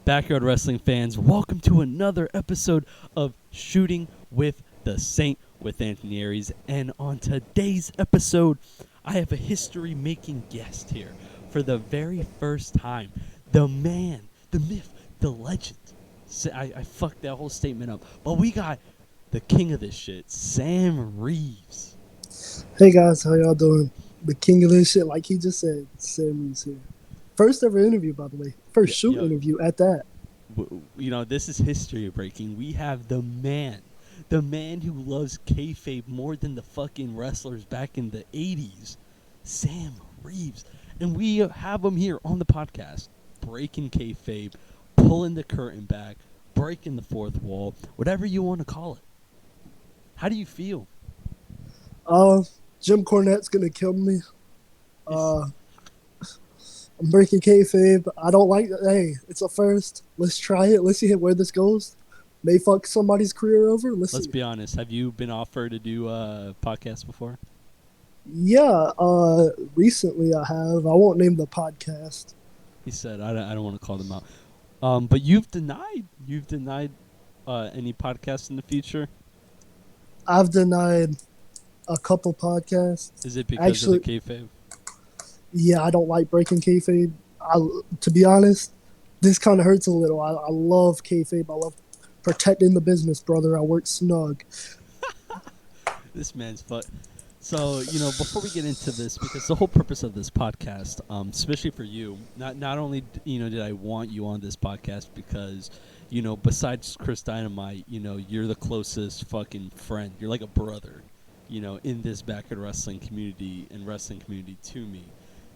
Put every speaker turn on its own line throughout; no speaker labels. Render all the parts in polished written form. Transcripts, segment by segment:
Backyard Wrestling fans, welcome to another episode of Shooting with the Saint with Anthony Aries. And on today's episode, I have a history-making guest here for the very first time. The man, the myth, the legend. I fucked that whole statement up. But we got the king of this shit, Sam Reeves.
Hey guys, how y'all doing? The king of this shit, like he just said, Sam Reeves here. First ever interview, by the way. First shoot interview at that.
You know, this is history breaking. We have the man who loves kayfabe more than the fucking wrestlers back in the 80s, Sam Reeves. And we have him here on the podcast, breaking kayfabe, pulling the curtain back, breaking the fourth wall, whatever you want to call it. How do you feel?
Jim Cornette's gonna kill me. I'm breaking kayfabe. I don't like that. Hey, it's a first. Let's try it. Let's see where this goes. May fuck somebody's career over. Let's
be honest. Have you been offered to do a podcast before?
Yeah, recently I have. I won't name the podcast.
He said, I don't want to call them out. But you've denied any podcasts in the future?
I've denied a couple podcasts.
Is it because of the kayfabe?
Yeah, I don't like breaking kayfabe. To be honest, this kind of hurts a little. I love kayfabe. I love protecting the business, brother. I work snug.
This man's fun. So, before we get into this, because the whole purpose of this podcast, especially for you, not only, did I want you on this podcast because, besides Chris Dynamite, you're the closest fucking friend. You're like a brother, in this backyard wrestling community and wrestling community to me.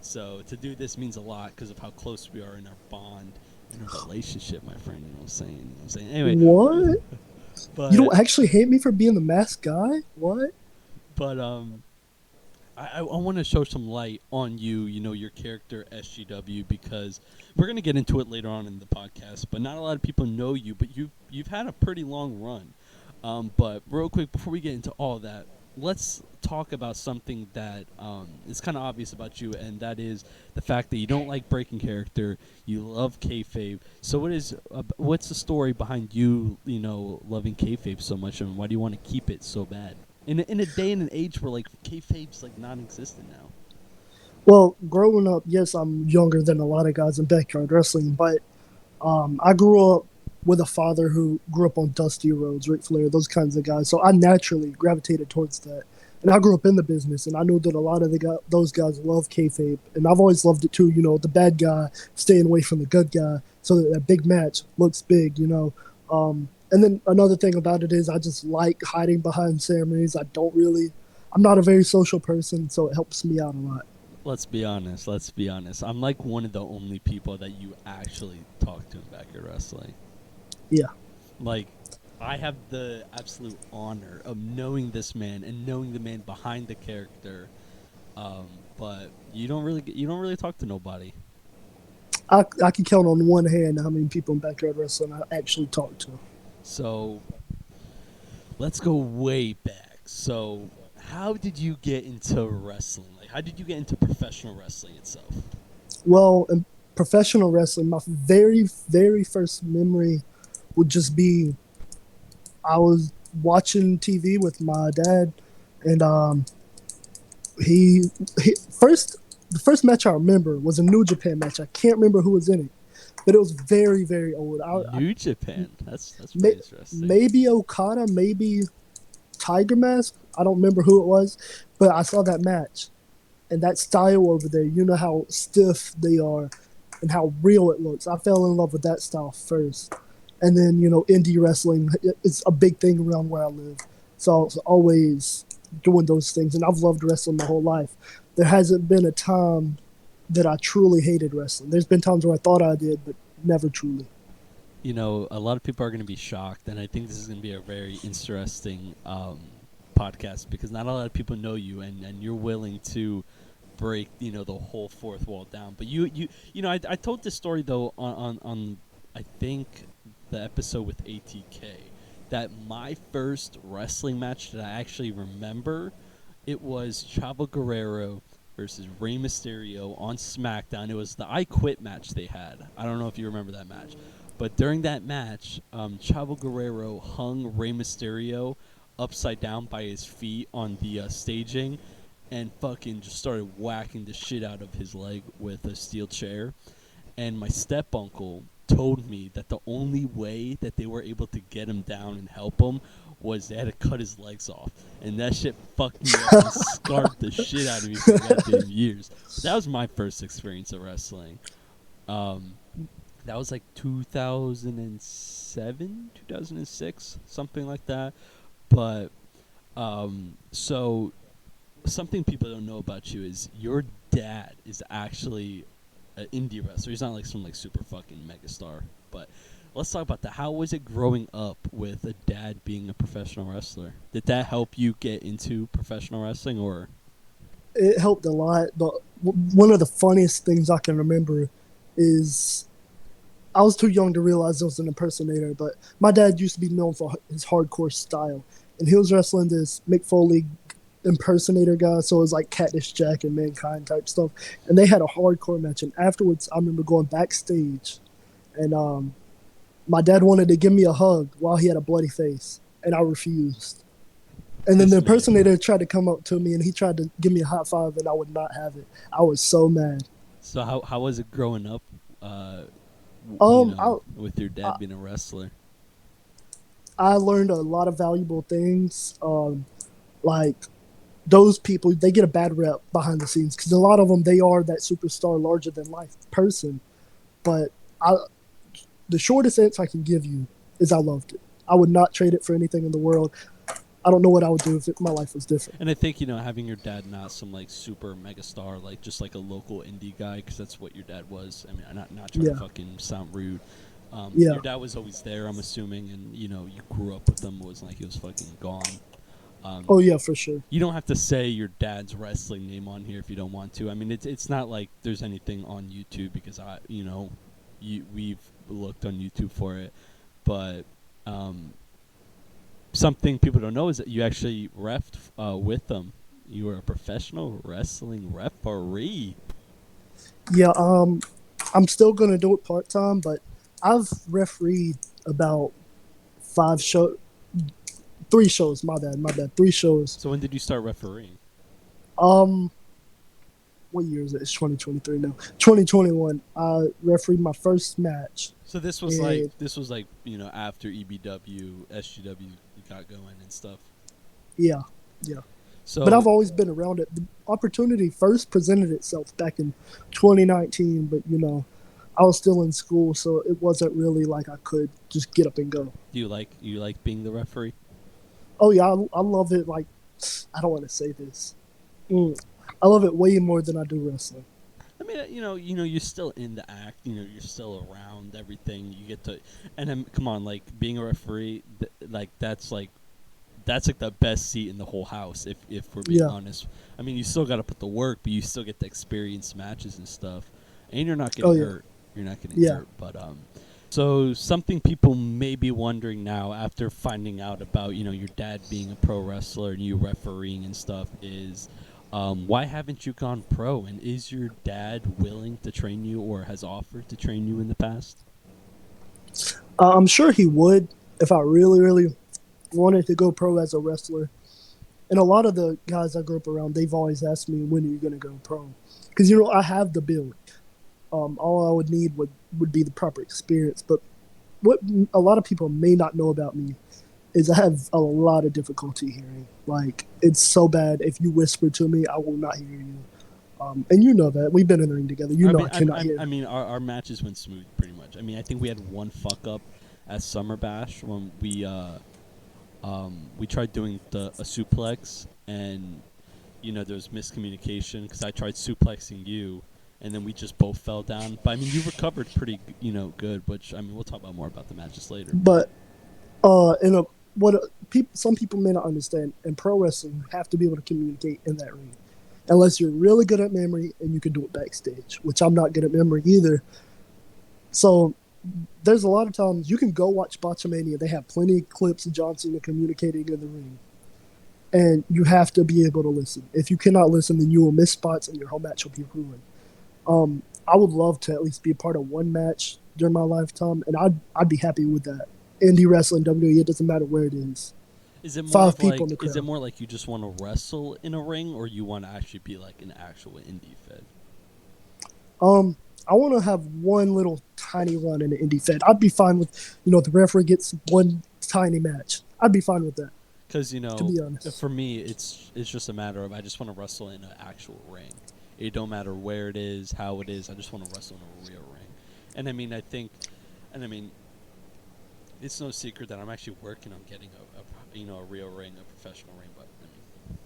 So to do this means a lot because of how close we are in our bond, in our relationship, my friend. You know what I'm saying? Anyway.
What?
But,
you don't actually hate me for being the masked guy? What?
But I want to show some light on you, your character SGW, because we're going to get into it later on in the podcast, but not a lot of people know you, but you've had a pretty long run. But real quick, before we get into all that, let's talk about something that is kind of obvious about you, and that is the fact that you don't like breaking character. You love kayfabe. So what's the story behind you, loving kayfabe so much, and why do you want to keep it so bad? In a day and an age where, like, kayfabe's, like, non-existent now.
Well, growing up, yes, I'm younger than a lot of guys in backyard wrestling, but I grew up with a father who grew up on Dusty Rhodes, Ric Flair, those kinds of guys. So I naturally gravitated towards that. And I grew up in the business, and I knew that a lot of those guys love kayfabe. And I've always loved it too, the bad guy staying away from the good guy so that big match looks big, And then another thing about it is I just like hiding behind Sam Reeves. I'm not a very social person, so it helps me out a lot.
Let's be honest. I'm like one of the only people that you actually talk to in backyard wrestling.
Yeah.
Like, I have the absolute honor of knowing this man and knowing the man behind the character, but you don't really talk to nobody.
I can count on one hand how many people in backyard wrestling I actually talk to.
So, let's go way back. So, how did you get into wrestling? Like, how did you get into professional wrestling itself?
Well, in professional wrestling, my very, very first memory would just be I was watching TV with my dad, and the first match I remember was a New Japan match. I can't remember who was in it, but it was very, very old.
New Japan? That's pretty interesting.
Maybe Okada, maybe Tiger Mask. I don't remember who it was, but I saw that match, and that style over there. You know how stiff they are, and how real it looks. I fell in love with that style first. And then, indie wrestling is a big thing around where I live. So I was always doing those things. And I've loved wrestling my whole life. There hasn't been a time that I truly hated wrestling. There's been times where I thought I did, but never truly.
A lot of people are going to be shocked. And I think this is going to be a very interesting podcast because not a lot of people know you. And you're willing to break, the whole fourth wall down. But I told this story, though, on I think the episode with ATK, that my first wrestling match that I actually remember, it was Chavo Guerrero versus Rey Mysterio on SmackDown. It was the I Quit match they had. I don't know if you remember that match. But during that match, Chavo Guerrero hung Rey Mysterio upside down by his feet on the staging and fucking just started whacking the shit out of his leg with a steel chair. And my step uncle told me that the only way that they were able to get him down and help him was they had to cut his legs off, and that shit fucked me up and scarred the shit out of me for goddamn years. But that was my first experience of wrestling. Um, that was like 2007, 2006, something like that. But so something people don't know about you is your dad is actually an indie wrestler. He's not like some like super fucking megastar. But let's talk about that. How was it growing up with a dad being a professional wrestler? Did that help you get into professional wrestling, or?
It helped a lot, but one of the funniest things I can remember is I was too young to realize it was an impersonator, but my dad used to be known for his hardcore style, and he was wrestling this Mick Foley impersonator guy, so it was like Cactus Jack and Mankind type stuff, and they had a hardcore match. And afterwards, I remember going backstage, and my dad wanted to give me a hug while he had a bloody face, and I refused. And then the
This man.
impersonator tried to come up to me, and he tried to give me a high five, and I would not have it. I was so mad.
So how was it growing up?
Um, I,
With your
I
dad being a wrestler.
I learned a lot of valuable things. Like those people, they get a bad rep behind the scenes because a lot of them they are that superstar, larger than life person. But I, the shortest answer I can give you is I loved it. I would not trade it for anything in the world. I don't know what I would do if my life was different.
And I think having your dad not some like super mega star, like just like a local indie guy, because that's what your dad was. I mean, I'm not trying to
Yeah,
fucking sound rude.
yeah.
Your dad was always there, I'm assuming, and you grew up with him. It wasn't like he was fucking gone. Um,
Oh yeah, for sure.
you don't have to say your dad's wrestling name on here if you don't want to. I mean, it's not like there's anything on YouTube because we've looked on YouTube for it, but um, something people don't know is that you actually refed with them. You were a professional wrestling referee.
Yeah. I'm still gonna do it part time, but I've refereed about 5 show, 3 shows. My bad. 3 shows.
So when did you start refereeing?
Um, what year is it? It's 2023 now. 2021. I refereed my first match,
So
and
this was like after EBW, SGW got going and stuff.
yeah, yeah. But I've
So
always been around it. The opportunity first presented itself back in 2019, but I was still in school, so it wasn't really like I could just get up and go.
do you like being the referee?
Oh yeah, I love it. Like I don't want to say this. Mm, I love it way more than I do wrestling.
I mean, you're still in the act. You're still around everything. You get to, and then come on, like being a referee, like that's like the best seat in the whole house. If we're being
Yeah.
honest, I mean, you still got to put the work, but you still get to experience matches and stuff, and you're not
Oh
getting
yeah.
hurt. You're not getting
Yeah.
hurt. But so something people may be wondering now after finding out about your dad being a pro wrestler and you refereeing and stuff is. Why haven't you gone pro? And is your dad willing to train you or has offered to train you in the past?
I'm sure he would if I really, really wanted to go pro as a wrestler. And a lot of the guys I grew up around, they've always asked me, when are you going to go pro? Because, I have the build. All I would need would be the proper experience. But what a lot of people may not know about me is I have a lot of difficulty hearing. Like, it's so bad. If you whisper to me, I will not hear you. And you know that. We've been in the ring together.
I
I
mean,
cannot hear.
I mean, our matches went smooth pretty much. I mean, I think we had one fuck up at Summer Bash when we tried doing a suplex and there was miscommunication because I tried suplexing you and then we just both fell down. But I mean, you recovered pretty good. Which I mean, we'll talk about more about the matches later. But
But in a what some people may not understand in pro wrestling, you have to be able to communicate in that ring, unless you're really good at memory and you can do it backstage, which I'm not good at memory either. So there's a lot of times you can go watch Botchamania. They have plenty of clips of John Cena communicating in the ring. and you have to be able to listen. If you cannot listen, then you will miss spots and your whole match will be ruined. I would love to at least be a part of one match during my lifetime, and I'd be happy with that. Indie wrestling, WWE, it doesn't matter where it is.
Is it more
5
of
people in
like
the crowd.
you just want to wrestle in a ring, or you want to actually be like an actual indie fed?
I want to have one little tiny run in the indie fed. I'd be fine with, the referee gets one tiny match. I'd be fine with that,
Because
to be honest.
for me, it's just a matter of I just want to wrestle in an actual ring. It don't matter where it is, how it is. I just want to wrestle in a real ring. And I mean, I mean, it's no secret that I'm actually working on getting a real ring, a professional ring. But I mean,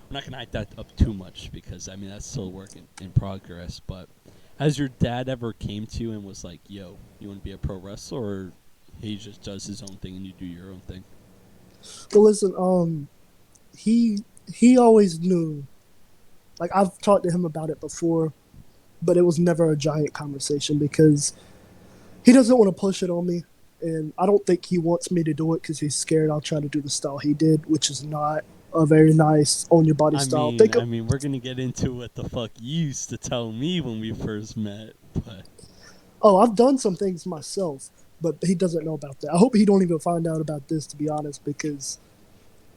I'm not gonna hype that up too much because I mean that's still a work in progress. But has your dad ever came to you and was like, "Yo, you want to be a pro wrestler," or he just does his own thing and you do your own thing?
Well, listen, he he always knew. Like I've talked to him about it before, but it was never a giant conversation because he doesn't want to push it on me, and I don't think he wants me to do it because he's scared I'll try to do the style he did, which is not a very nice own your body style. Think
I mean, we're gonna get into what the fuck you used to tell me when we first met, but
oh, I've done some things myself, but he doesn't know about that. I hope he don't even find out about this, to be honest, because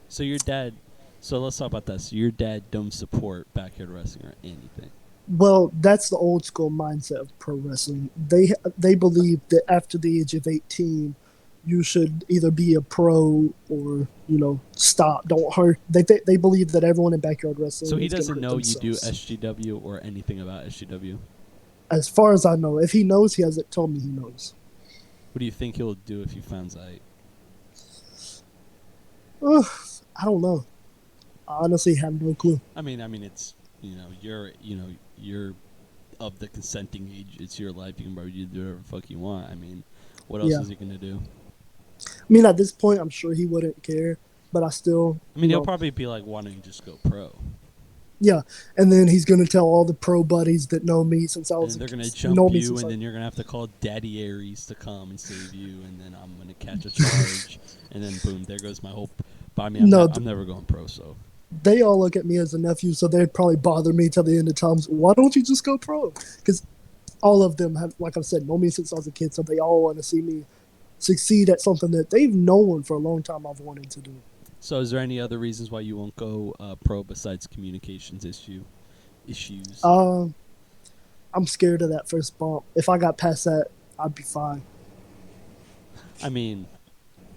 so your dad. So let's talk about that. So your dad don't support backyard wrestling or anything.
well, that's the old school mindset of pro wrestling. They believe that after the age of 18, you should either be a pro or stop. Don't hurt. They believe that everyone in backyard
So
wrestling
he
is going to
doesn't
hurt
know you do
themselves.
SGW or anything about SGW.
As far as I know, if he knows, he hasn't told me he knows.
What do you think he'll do if he finds out?
I don't know. I honestly have no clue.
I mean, it's you're of the consenting age. It's your life. You can probably do whatever the fuck you want. I mean, what else
Yeah.
is he gonna do?
I mean, at this point, I'm sure he wouldn't care, but I still,
I mean, he'll probably be like, "Why don't you just go pro?"
yeah. And then he's gonna tell all the pro buddies that know me since I
And
was
then they're gonna
know
jump
me
you,
since
and
I.
then you're gonna have to call Daddy Aries to come and save you, and then I'm gonna catch a charge, and then boom, there goes my whole. But I mean,
No,
I'm never going pro, so
they all look at me as a nephew, so they'd probably bother me till the end of times. Why don't you just go pro? Because all of them have, like I've said, know me since I was a kid, so they all want to see me succeed at something that they've known for a long time I've wanted to do.
So, is there any other reasons why you won't go pro besides communications issues?
Um, I'm scared of that first bump. If I got past that, I'd be fine.
I mean,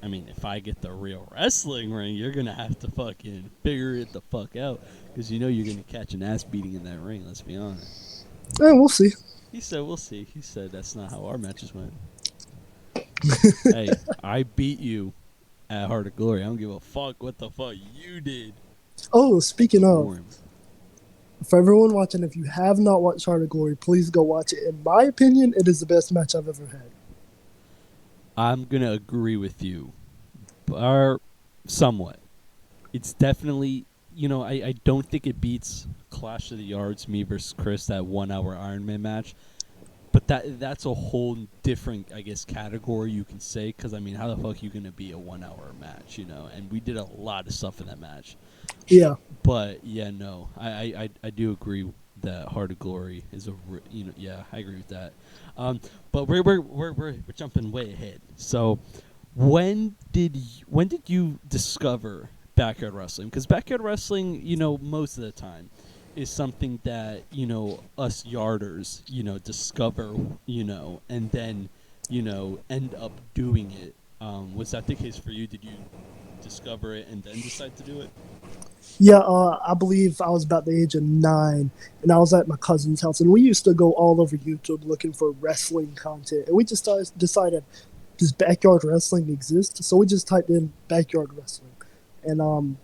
if I get the real wrestling ring, you're gonna have to fucking figure it the fuck out because you know you're gonna catch an ass beating in that ring. Let's be honest.
We'll see.
He said, "We'll see." He said, "That's not how our matches went." Hey, I beat you at Heart of Glory. I don't give a fuck what the fuck you did.
Oh, speaking of,
Warm.
for everyone watching, if you have not watched Heart of Glory, please go watch it. In my opinion, it is the best match I've ever had.
I'm gonna agree with you, but somewhat. It's definitely I don't think it beats Clash of the Yards, me versus Chris, that 1 hour Iron Man match. But that's a whole different, I guess, category you can say. Because I mean, how the fuck are you gonna be a 1 hour match? And we did a lot of stuff in that match.
Yeah.
But yeah, no, I do agree that Heart of Glory is yeah, I agree with that. But we're jumping way ahead. So when did you discover backyard wrestling? Because backyard wrestling, most of the time is something that us yarders discover, and then end up doing it. Was that the case for you? Did you discover it and then decide to do it?
Yeah, I believe I was about the age of 9, and I was at my cousin's house, and we used to go all over YouTube looking for wrestling content, and we just decided, does backyard wrestling exist? So we just typed in backyard wrestling, and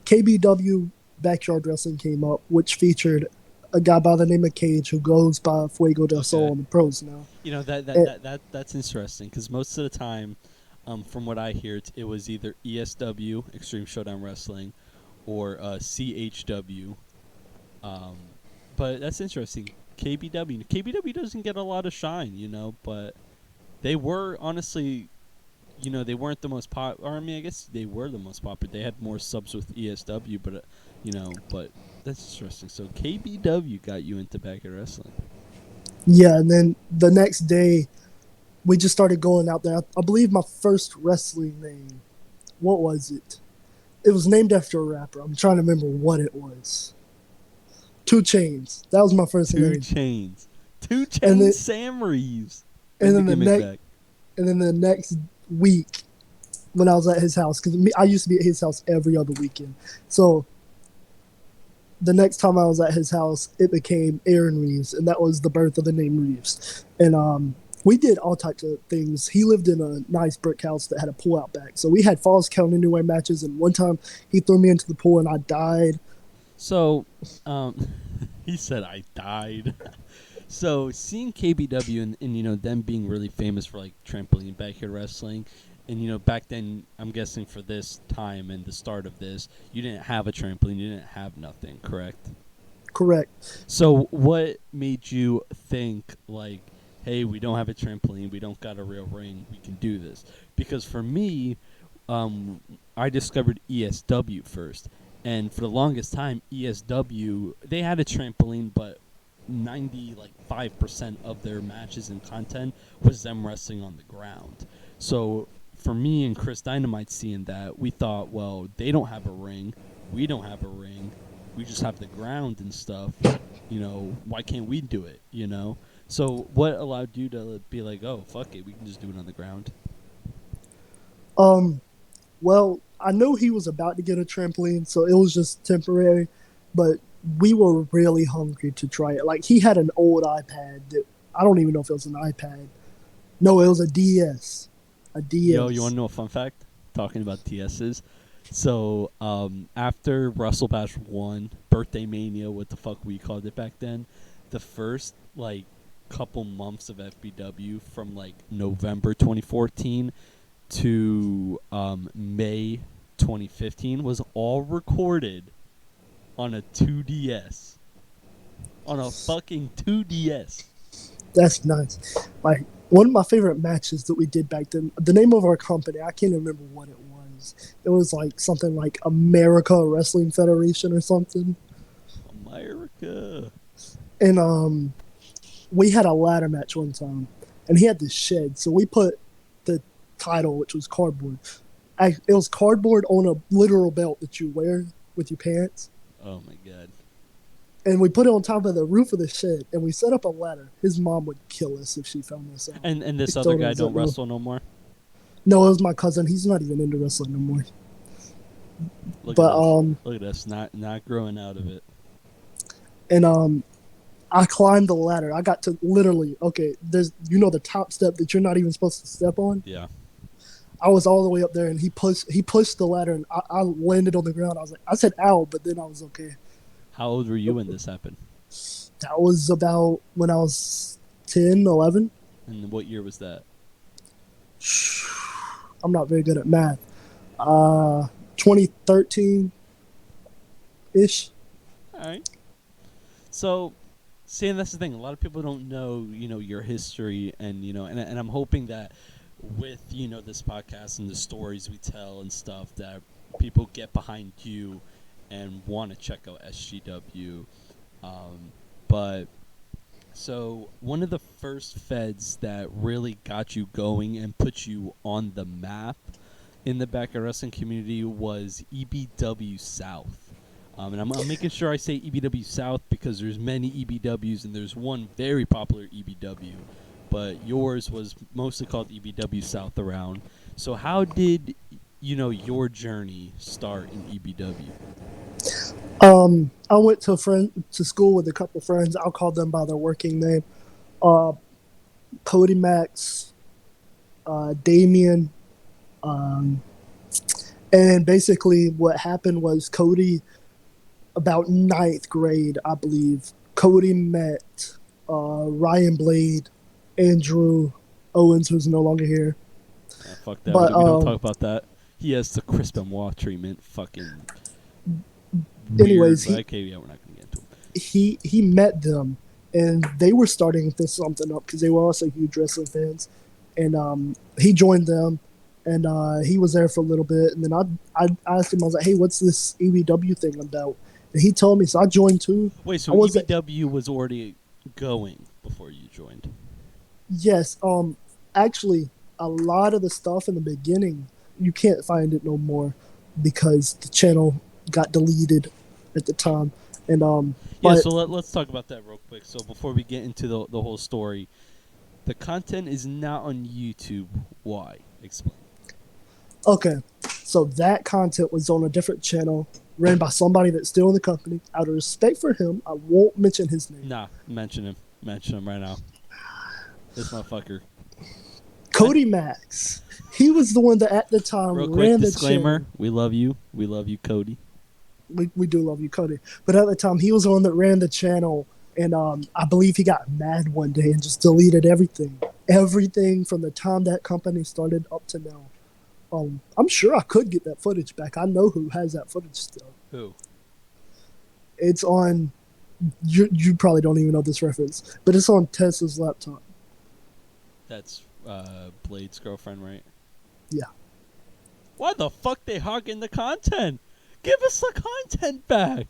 KBW backyard wrestling came up, which featured a guy by the name of Cage who goes by Fuego del Sol
Okay.
on the pros now.
That
And,
that's interesting because most of the time, from what I hear, it was either ESW Extreme Showdown Wrestling or CHW. Um, but that's interesting. KBW doesn't get a lot of shine, but they were honestly, they weren't the most popular. I mean, I guess they were the most popular. They had more subs with ESW, but but that's interesting. So KBW got you into backyard wrestling.
Yeah, and then the next day we just started going out there. I believe my first wrestling name. What was it? It was named after a rapper. I'm trying to remember what it was. Two Chains. That was my first
Two
name.
Chains, Two
And then
Chains, Sam Reeves.
and
Bring the
then the
gimmick
next
back.
and then the next week when I was at his house, because I used to be at his house every other weekend. So the next time I was at his house, it became Aaron Reeves, and that was the birth of the name Reeves. And we did all types of things. He lived in a nice brick house that had a pool out back, so we had Falls Count Anywhere matches. And one time, he threw me into the pool, and I died.
So, he said I died. So seeing KBW and them being really famous for like trampoline backyard wrestling, and back then I'm guessing for this time and the start of this, you didn't have a trampoline, you didn't have nothing, correct?
Correct.
So what made you think like, hey, we don't have a trampoline, we don't got a real ring, we can do this? Because for me, I discovered ESW first, and for the longest time, ESW they had a trampoline, but 95% of their matches and content was them wrestling on the ground. So for me and Chris Dynamite seeing that, we thought, well, they don't have a ring, we don't have a ring, we just have the ground and stuff. Why can't we do it? So what allowed you to be like, oh, fuck it, we can just do it on the ground?
Um, well, I know he was about to get a trampoline, so it was just temporary. But we were really hungry to try it. Like he had an old iPad that I don't even know if it was an iPad. No, it was a DS. A
Yo, you want
DS.
to know a fun fact? Talking about TSs. So after Russell Bash 1, Birthday Mania, what the fuck we called it back then, the first like couple months of FBW from like November 2014 to May 2015 was all recorded on a 2DS. On a fucking 2DS.
That's nice. Like one of my favorite matches that we did back then. The name of our company, I can't remember what it was. It was like something like America Wrestling Federation or something.
America.
And we had a ladder match one time, and he had this shed. So we put the title, which was cardboard. It was cardboard on a literal belt that you wear with your pants,
Oh my god.
and we put it on top of the roof of the shed, and we set up a ladder. His mom would kill us if she found this out.
And this
She
other
told
guy
us that
don't wrestle no more?
no, it was my cousin. He's not even into wrestling no more.
Look at
But
us. Look at us not growing out of it.
and I climbed the ladder. I got to literally okay. There's the top step that you're not even supposed to step on.
Yeah.
I was all the way up there, and he pushed the ladder, and I landed on the ground. I said ow, but then I was okay.
How old were you when this happened?
That was about when I was 10, 11.
And what year was that?
I'm not very good at math. 2013 ish.
All right. So, see, that's the thing. A lot of people don't know, your history, and and I'm hoping that with this podcast and the stories we tell and stuff, that people get behind you and want to check out SGW. But so one of the first feds that really got you going and put you on the map in the backyard wrestling community was EBW South. And I'm making sure I say EBW South because there's many EBWs and there's one very popular EBW, but yours was mostly called EBW South around. So how did your journey start in EBW?
I went to school with a couple friends. I'll call them by their working name. Uh, Cody Max, Damien, um, and basically what happened was Cody, about ninth grade, I believe. Cody met Ryan Blade, Andrew Owens, who's no longer here.
Fuck that.
But
We don't talk about that. He has the Chris Benoit treatment. Fucking weird.
anyways,
Okay, yeah, we're not gonna get into him.
he met them, and they were starting this something up because they were also huge wrestling fans, and he joined them. and he was there for a little bit. And then I asked him, I was like, "Hey, what's this EBW thing about?" And he told me, so I joined too.
Wait,
I
so
wasn't.
EBW was already going before you joined?
Yes, actually, a lot of the stuff in the beginning you can't find it no more because the channel got deleted at the time. And
Yeah,
but
so let's talk about that real quick. So before we get into the whole story, the content is not on YouTube. Why? Explain.
okay, so that content was on a different channel ran by somebody that's still in the company. Out of respect for him, I won't mention his name.
Nah, mention him. Mention him right now. This motherfucker. I,
Cody Max. He was the one that at the time
real quick
ran the channel.
disclaimer: we love you. We love you, Cody.
We do love you, Cody. But at the time, he was the one that ran the channel, and I believe he got mad one day and just deleted everything from the time that company started up to now. I'm sure I could get that footage back. I know who has that footage still.
Who?
It's on. You probably don't even know this reference, but it's on Tessa's laptop.
That's Blade's girlfriend, right?
Yeah.
Why the fuck they hogging the content? Give us the content back.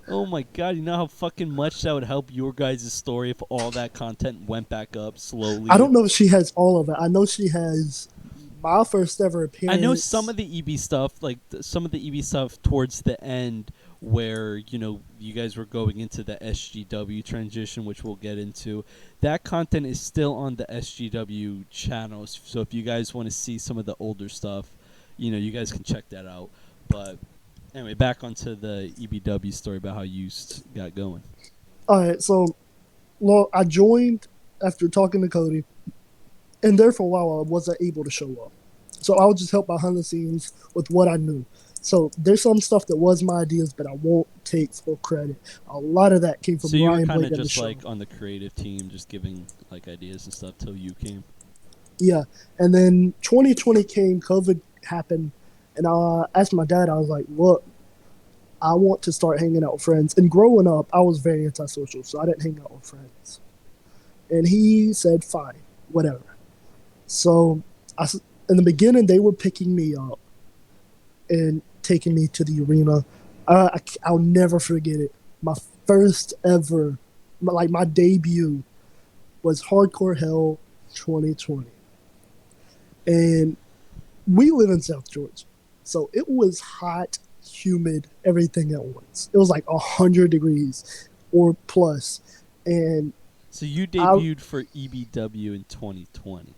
Oh my god, you know how fucking much that would help your guys' story if all that content went back up
I
slowly.
don't know if she has all of it. I know she has my first ever
I know some
appearance.
of the EB stuff, like some of the EB stuff towards the end, where you guys were going into the SGW transition, which we'll get into. That content is still on the SGW channels, so if you guys want to see some of the older stuff, you guys can check that out. But anyway, back onto the EBW story about how you got going.
All right, so well, I joined after talking to Cody, and there for a while I wasn't able to show up. So I would just help behind the scenes with what I knew. So there's some stuff that was my ideas, but I won't take full credit. A lot of that came
So
from
you were
Ryan
kind of
Blake and the
just
show.
like on the creative team, just giving like ideas and stuff till you came.
Yeah, and then 2020 came, COVID happened, and I asked my dad. I was like, "Look, I want to start hanging out with friends." And growing up, I was very antisocial, so I didn't hang out with friends. And he said, "Fine, whatever." So I, in the beginning, they were picking me up and taking me to the arena. I'll never forget it. My first ever, like my debut, was Hardcore Hell 2020, and we live in South Georgia, so it was hot, humid, everything at once. It was like 100 degrees or plus, and
So you
I
debuted for EBW in 2020.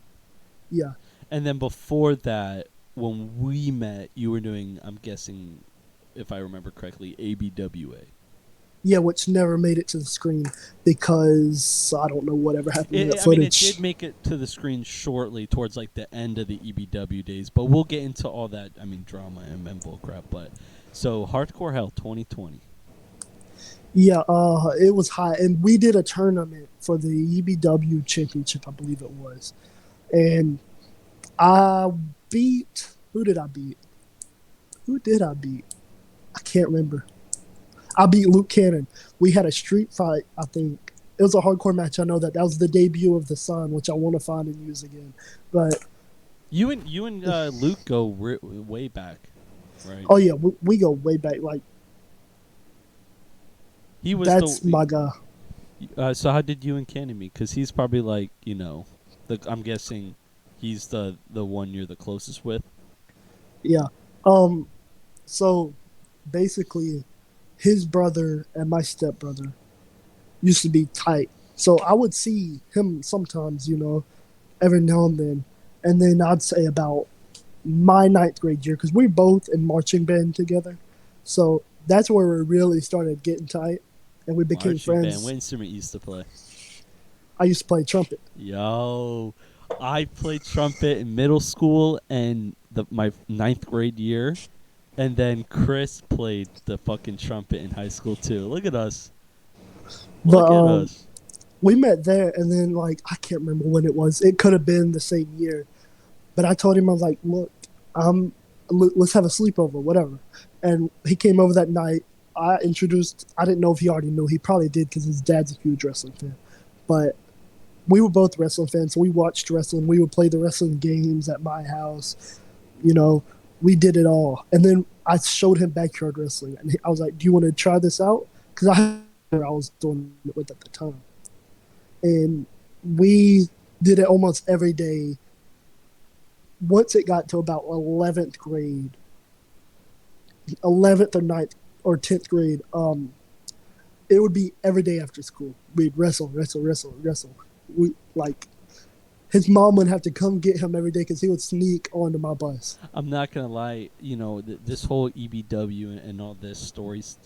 yeah
And then before that, when we met, you were doing, I'm guessing, if I remember correctly, ABWA.
yeah, which never made it to the screen because I don't know whatever happened to that
I mean, it did
footage.
make it to the screen shortly towards like the end of the EBW days, but we'll get into all that. I mean, drama and bullcrap. But so Hardcore Hell 2020.
Yeah, it was hot, and we did a tournament for the EBW championship, I believe it was, and I beat. Who did I beat? Who did I beat? I can't remember. I beat Luke Cannon. We had a street fight, I think. It was a hardcore match. I know that. That was the debut of the Sun, which I want to find and use again. But,
You and Luke go way back, right?
oh, yeah, we go way back. Like,
He was
that's
the.
my guy.
So how did you and Cannon meet? Because he's probably like I'm guessing he's the one you're the closest with.
Yeah. Um. So, basically, his brother and my stepbrother used to be tight. So I would see him sometimes, every now and then. And then I'd say about my ninth grade year, because we're both in marching band together. So that's where we really started getting tight and we became
Marching band. What
friends.
instrument you used to play?
I used to play trumpet.
Yo, I played trumpet in middle school and my ninth grade year, and then Chris played the fucking trumpet in high school too. Look at us.
But
Look at us.
we met there, and then, like, I can't remember when it was. It could have been the same year. But I told him, I was like, look, let's have a sleepover, whatever. And he came over that night. I didn't know if he already knew. He probably did because his dad's a huge wrestling fan. But we were both wrestling fans, so we watched wrestling. We would play the wrestling games at my house. You know, we did it all. And then I showed him backyard wrestling, and I was like, "Do you want to try this out?" Because I was doing it with at the time, and we did it almost every day. Once it got to about 11th grade, 11th or ninth or 10th grade, it would be every day after school. We'd wrestle, wrestle, wrestle, wrestle. We like his mom would have to come get him every day because he would sneak onto my bus.
I'm not gonna lie, this whole EBW and all this stories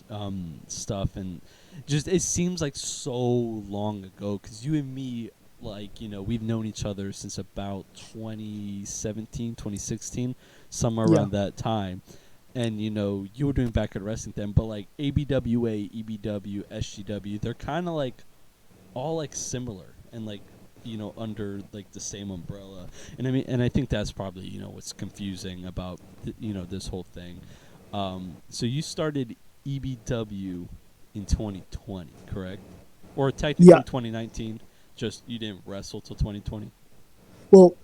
stuff, and just it seems like so long ago because you and me, like, we've known each other since about 2017, 2016, somewhere
Yeah,
around that time. And you were doing backyard wrestling then, but like ABWA, EBW, SGW, they're kind of like all like similar and like under like the same umbrella. And I think that's probably what's confusing about this whole thing. So you started EBW in 2020, correct? Or technically
yeah.
2019, just you didn't wrestle till 2020?
Well,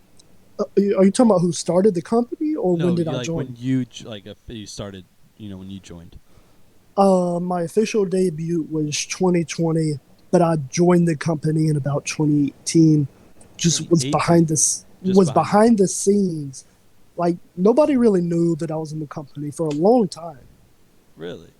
are you talking about who started the company or when
No,
did I
like when
join?
if you started, when you joined.
My official debut was 2020, but I joined the company in about 2018. Just was
2018, just behind the
behind the scenes. Like nobody really knew that I was in the company for a long time.
really.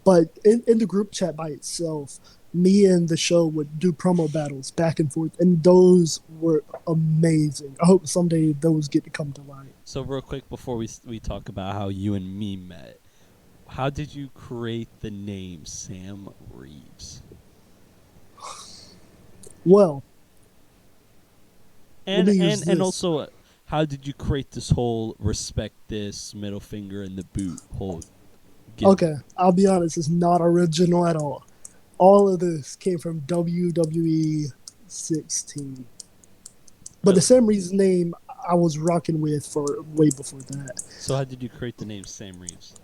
But in the group chat by itself, me and the show would do promo battles back and forth, and those were amazing. I hope someday those get to come to light.
So real quick before we talk about how you and me met, how did you create the name Sam Reeves?
Well, let
And
me use
and and
this.
also, how did you create this whole respect this middle finger in the boot whole gimmick?
Okay, I'll be honest, it's not original at all. All of this came from WWE 16. But the
Really?
Sam Reeves name I was rocking with for way before that.
So how did you create the name Sam Reeves?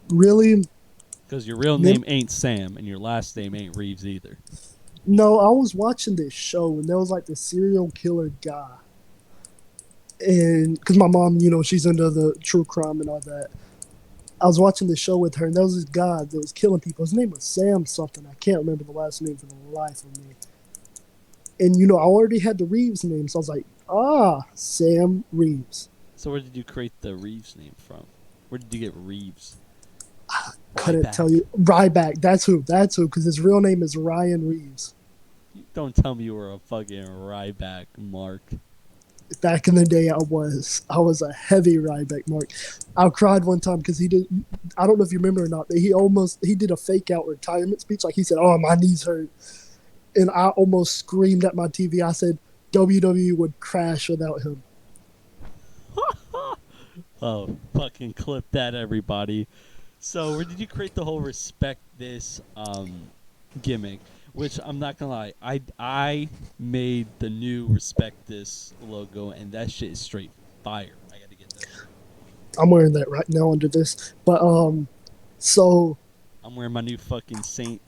Really?
Because your real name ain't Sam and your last name ain't Reeves either.
No, I was watching this show and there was like the serial killer guy. And because my mom, she's into the true crime and all that. I was watching the show with her, and there was this guy that was killing people. His name was Sam something. I can't remember the last name for the life of me. And I already had the Reeves name, so I was like, Sam Reeves.
So where did you create the Reeves name from? Where did you get Reeves?
Couldn't tell
Ryback.
you. Ryback. That's who. That's who. Because his real name is Ryan Reeves.
Don't tell me you were a fucking Ryback, Mark.
Back in the day, I was a heavy Ryback mark. I cried one time because he did. I don't know if you remember or not, but he did a fake out retirement speech. Like he said, "Oh, my knees hurt," and I almost screamed at my TV. I said, "WWE would crash without him."
Oh, fucking clip that, everybody. So, where did you create the whole respect this gimmick? Which I'm not gonna lie, I made the new respect this logo, and that shit is straight fire. I gotta get that shit.
I'm wearing that right now under this, but so
I'm wearing my new fucking Saint.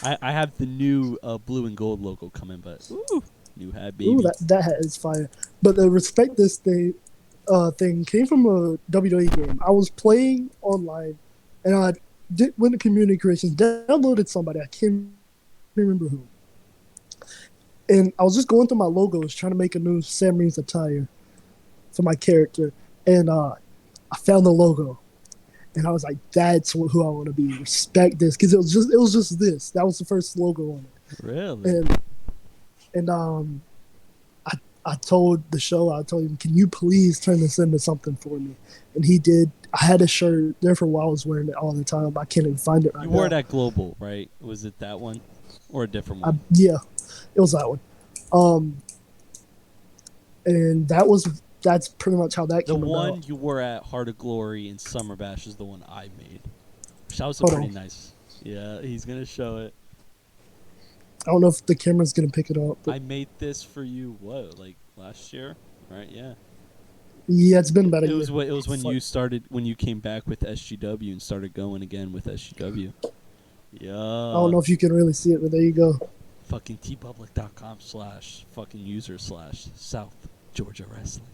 I have the new blue and gold logo coming, but ooh, new hat,
ooh,
baby.
that hat is fire. But the respect this thing came from a WWE game. I was playing online, and I went to community creations, downloaded somebody. I can't remember who. And I was just going through my logos, trying to make a new Sam Reeves attire for my character. And I found the logo, and I was like, "That's who I want to be. Respect this," because it was just this. That was the first logo on it.
Really?
And I told the show, I told him, "Can you please turn this into something for me?" And he did. I had a shirt there for a while. I was wearing it all the time. I can't even find it right
You wore
now.
that global, right? Was it that one, or a different one?
Yeah, it was that one. Um, and that's pretty much how that
The
came about.
one you wore at Heart of Glory and Summer Bash is the one I made. Which that was a
Hold
pretty
on.
nice. Yeah, he's gonna show it.
I don't know if the camera's gonna pick it up, but
I made this for you. What, like last year? Right? Yeah.
yeah, it's been about a
It
year.
was what it was when
Fuck.
when you came back with SGW and started going again with SGW.
I don't
Yeah.
know if you can really see it, but there you go.
fucking tpublic.com/fucking user/South Georgia Wrestling.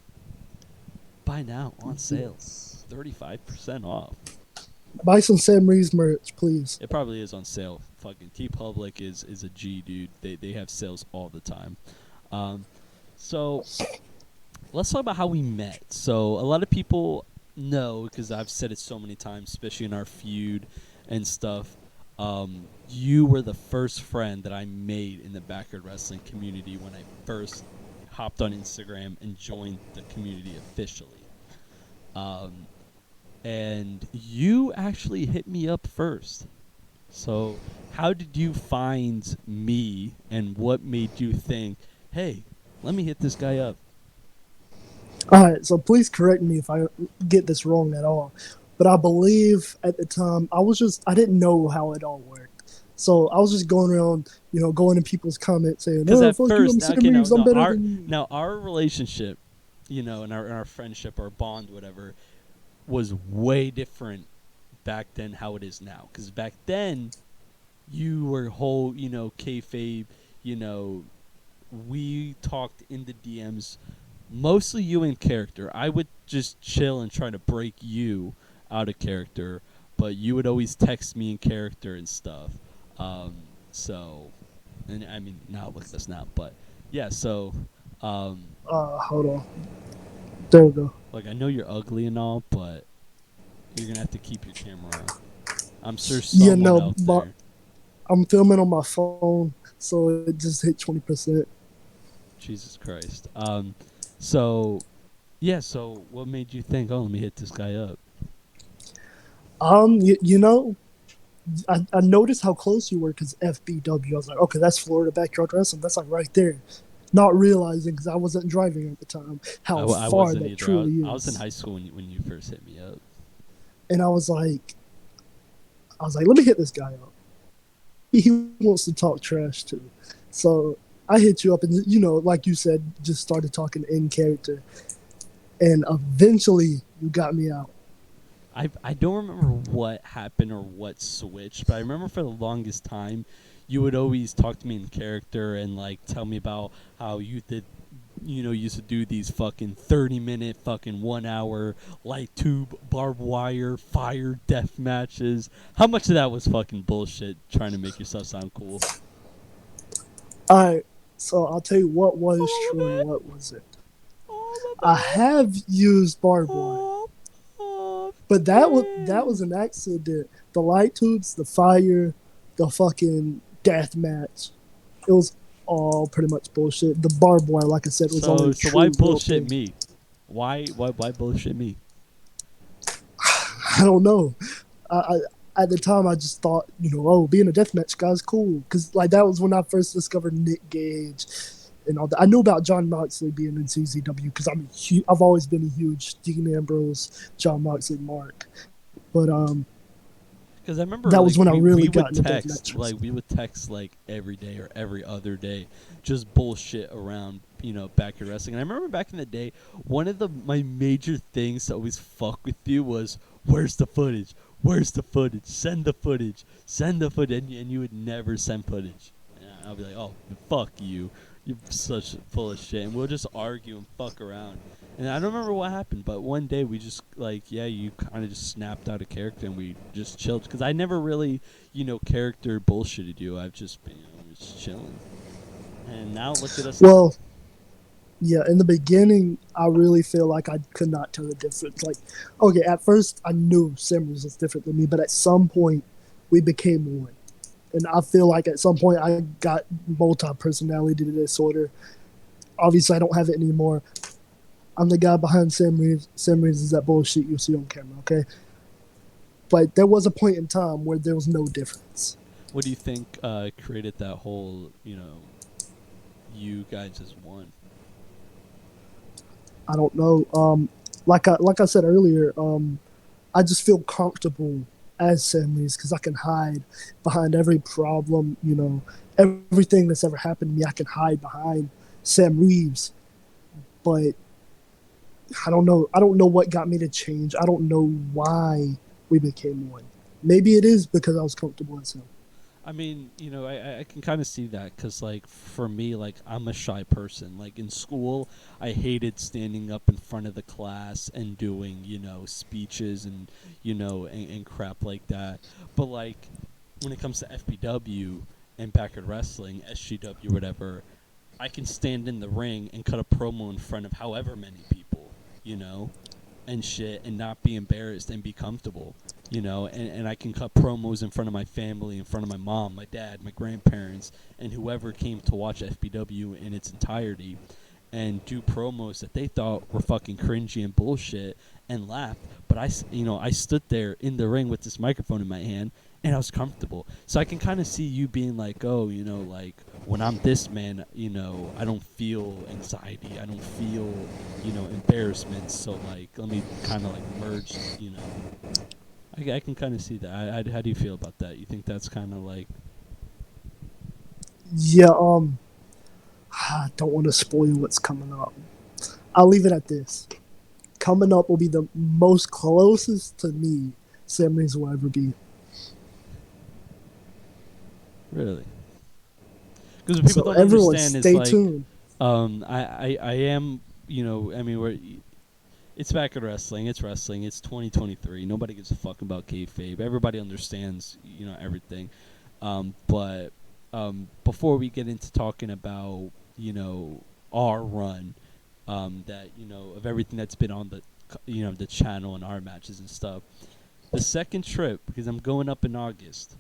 Buy now on sale,
Yes.
35% off.
Buy some Sam Reeves merch, please.
It probably is on sale. Fucking T Public is a G, dude. They have sales all the time. Um, so let's talk about how we met. So a lot of people know, because I've said it so many times, especially in our feud and stuff. You were the first friend that I made in the backyard wrestling community when I first hopped on Instagram and joined the community officially. Um, and you actually hit me up first. So, how did you find me, and what made you think, hey, let me hit this guy up?
All right, so please correct me if I get this wrong at all. But I believe at the time I didn't know how it all worked. So I was just going around, going in people's comments saying,
Because
"Oh,
at
fuck you, I'm
first,
Sam
okay,
Reeves, I'm better than you."
now our relationship, and our friendship, our bond, whatever, was way different back then how it is now. Because back then, you were whole, kayfabe, you know, we talked in the DMs, mostly you in character. I would just chill and try to break you out of character, but you would always text me in character and stuff. Um, so, and I mean, now look at this now, but yeah. So, um,
Hold on. There we go.
like I know you're ugly and all, but you're gonna have to keep your camera on. I'm sure
Yeah,
someone
no,
out
but
there.
I'm filming on my phone, so it just hit 20%.
Jesus Christ. So yeah. So what made you think? Oh, let me hit this guy up.
You know, I noticed how close you were because FBW. I was like, okay, that's Florida Backyard Wrestling. That's like right there. Not realizing because I wasn't driving at the time how
I
far
wasn't
that
either.
truly
I was in
is.
high school when you first hit me up.
And I was like, let me hit this guy up. He wants to talk trash too. So I hit you up, and like you said, just started talking in character, and eventually you got me out.
I don't remember what happened or what switched, but I remember for the longest time, you would always talk to me in character and like tell me about how you did, used to do these fucking 30-minute, fucking 1 hour light tube, barbed wire, fire death matches. How much of that was fucking bullshit, trying to make yourself sound cool?
All right, so I'll tell you what was
All of
true and
it,
what wasn't.
all of
I
it,
have used barbed wire,
all of
but that was
it.
an accident. The light tubes, the fire, the fucking death match. It was all pretty much bullshit. The barbed wire, like I said, was only
So why
true real
bullshit
thing.
me? Why bullshit me?
I don't know. At the time, I just thought, oh, being a deathmatch guy is cool. Because, like, that was when I first discovered Nick Gage and all that. I knew about John Moxley being in CZW because I've always been a huge Dean Ambrose, John Moxley mark. But
Because I remember
that was
like
when I
we
really
would
got into
text
deathmatch.
like every day or every other day, just bullshit around backyard wrestling. And I remember back in the day, one of my major things to always fuck with you was, where's the footage? Where's the footage? Send the footage. Send the footage. And you would never send footage. And I'll be like, oh, fuck you. You're such full of shit. And we'll just argue and fuck around. And I don't remember what happened, but one day we just you kind of just snapped out of character and we just chilled. Because I never really, character bullshitted you. I've just been, just chilling. And now look at us now.
Well, yeah, in the beginning, I really feel like I could not tell the difference. Like, okay, at first, I knew Simmons was different than me, but at some point, we became one. And I feel like at some point, I got multi personality disorder. Obviously, I don't have it anymore. I'm the guy behind Sam Reeves. Sam Reeves is that bullshit you see on camera, okay? But there was a point in time where there was no difference.
What do you think created that whole, you guys as one?
I don't know. Like I said earlier, I just feel comfortable as Sam Reeves because I can hide behind every problem. Everything that's ever happened to me, I can hide behind Sam Reeves. But I don't know. I don't know what got me to change. I don't know why we became one. Maybe it is because I was comfortable as him.
I mean, I can kind of see that because, like, for me, like, I'm a shy person. Like, in school, I hated standing up in front of the class and doing, speeches and, and crap like that. But, like, when it comes to FBW and backyard wrestling, SGW, whatever, I can stand in the ring and cut a promo in front of however many people, and shit, and not be embarrassed and be comfortable, and I can cut promos in front of my family, in front of my mom, my dad, my grandparents, and whoever came to watch FBW in its entirety, and do promos that they thought were fucking cringy and bullshit, and laughed. But I stood there in the ring with this microphone in my hand, and I was comfortable. So I can kind of see you being like, oh, like, when I'm this man, I don't feel anxiety, I don't feel, embarrassment. So, like, let me kind of, like, merge, I can kind of see that. How do you feel about that? You think that's kind of like,
Yeah, I don't want to spoil what's coming up. I'll leave it at this. Coming up will be the most closest to me Sam Reeves will ever be.
really? Because what people
So
don't
everyone,
understand is,
stay
like,
tuned.
I am, I mean, it's back at wrestling. It's wrestling. It's 2023. Nobody gives a fuck about kayfabe. Everybody understands, everything. But before we get into talking about, our run, that, of everything that's been on the, the channel and our matches and stuff, the second trip, because I'm going up in August,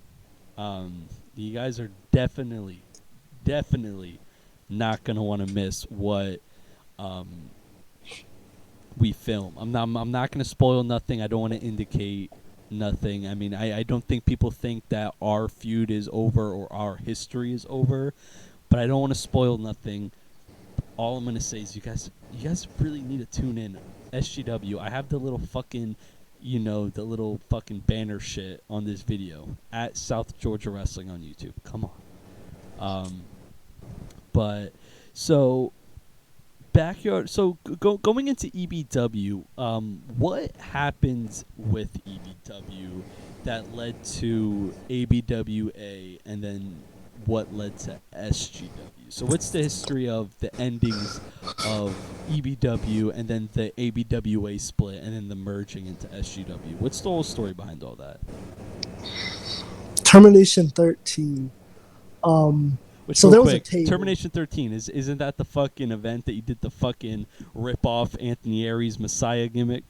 you guys are definitely not gonna want to miss what um, we film. I'm not gonna spoil nothing. I don't want to indicate nothing. I mean, I don't think people think that our feud is over or our history is over, but I don't want to spoil nothing. All I'm gonna say is you guys really need to tune in. SGW. I have the little fucking, the little fucking banner shit on this video at South Georgia Wrestling on YouTube. Come on. Um, but so backyard. So going into EBW, what happened with EBW that led to ABWA, and then what led to SGW? So what's the history of the endings of EBW and then the ABWA split and then the merging into SGW? What's the whole story behind all that?
Termination 13.
Which,
So
real
there was a
quick,
table.
Termination 13 isn't that the fucking event that you did the fucking rip off Anthony Aries Messiah gimmick?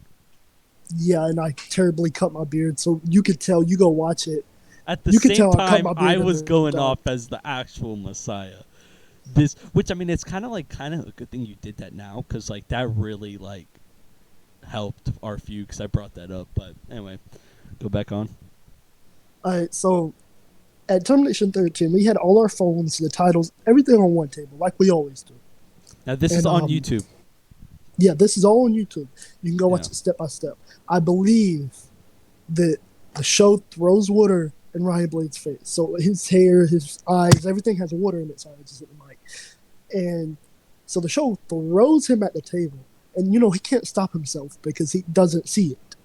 Yeah, and I terribly cut my beard. So you could tell, you go watch it.
At the
You could
same
tell I cut
time,
my
I
beard in
was
the
going
dark.
off as the actual Messiah. This, which, I mean, it's kind of a good thing you did that now, because, like, that really, like, helped our feud, because I brought that up. But anyway, go back on.
All right, so at Termination 13, we had all our phones, the titles, everything on one table, like we always do.
Now this is
And
on YouTube.
yeah, this is all on YouTube. You can go
Yeah.
watch it step by step. I believe that the show throws water in Ryan Blade's face. So his hair, his eyes, everything has water in its eyes, just like Mike. And so the show throws him at the table. And, he can't stop himself because he doesn't see it.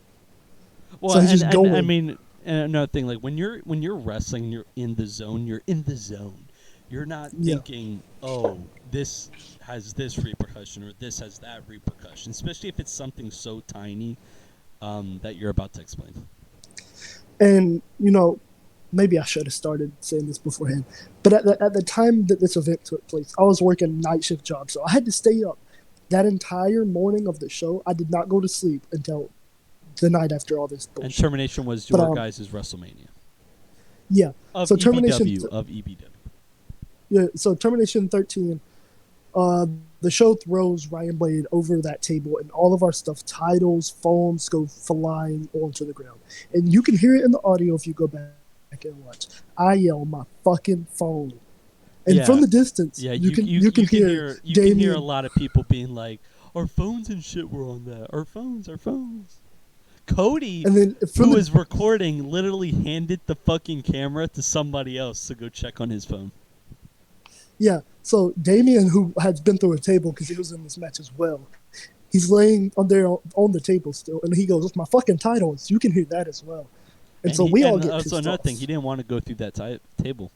Well,
So he's just
and I
going.
mean, and another thing, like, when you're wrestling, you're in the zone. You're in the zone. You're not
Yeah.
thinking, oh, this has this repercussion or this has that repercussion, especially if it's something so tiny that you're about to explain.
And, maybe I should have started saying this beforehand. But at the time that this event took place, I was working a night shift job. So I had to stay up that entire morning of the show. I did not go to sleep until the night after all this
And
bullshit.
Termination was
But
your guys' WrestleMania
yeah.
of
So Termination,
EBW of EBW.
yeah. So Termination 13. The show throws Ryan Blade over that table, and all of our stuff, titles, phones, go flying onto the ground. And you can hear it in the audio if you go back and watch. I yell my fucking phone, and from
Yeah,
the distance,
yeah.
you can hear
You can hear a
Damien.
lot of people being like, "Our phones and shit were on that. Our phones, our phones." Cody,
And then from
who
the
was recording, literally handed the fucking camera to somebody else to go check on his phone.
Yeah, so Damien, who has been through a table because he was in this match as well, he's laying on there on the table still, and he goes, "It's my fucking titles." You can hear that as well. And
And
so
he
we all
and
get
also
pissed
another thing,
off.
he didn't want to go through that table.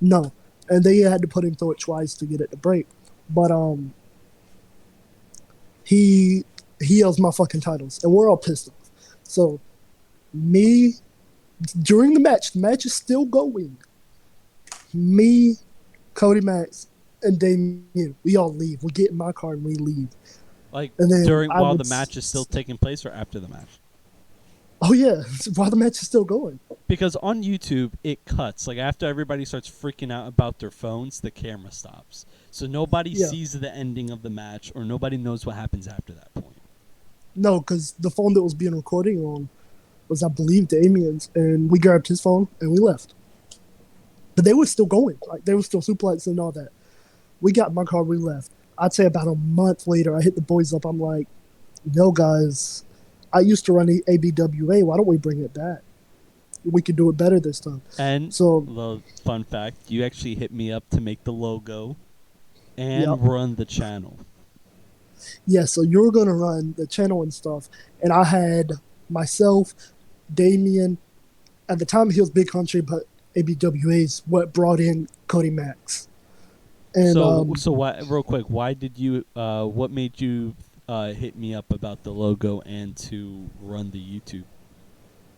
No, and they had to put him through it twice to get it to break. But he he yells my fucking titles, and we're all pissed off. So me during the match is still going. Me, Cody Max, and Damien, we all leave. We get in my car and we leave.
Like
And then
during
I
while
would,
the match is still taking place or after the match.
oh yeah, while the match is still going.
Because on YouTube it cuts. Like after everybody starts freaking out about their phones, the camera stops. So nobody
Yeah,
sees the ending of the match or nobody knows what happens after that point.
no, because the phone that was being recording on was, I believe, Damien's, and we grabbed his phone and we left. But they were still going, like they were still suplexing and all that. We got in my car, we left. I'd say about a month later, I hit the boys up. I'm like, yo, guys, I used to run ABWA. Why don't we bring it back? We could do it better this time.
And
So,
the fun fact, you actually hit me up to make the logo
yeah,
and run the channel.
yeah. So you were gonna run the channel and stuff, and I had myself, Damien. At the time, he was Big Country, but ABWA's what brought in Cody Max. And
So why, real quick, why did you? What made you hit me up about the logo and to run the YouTube?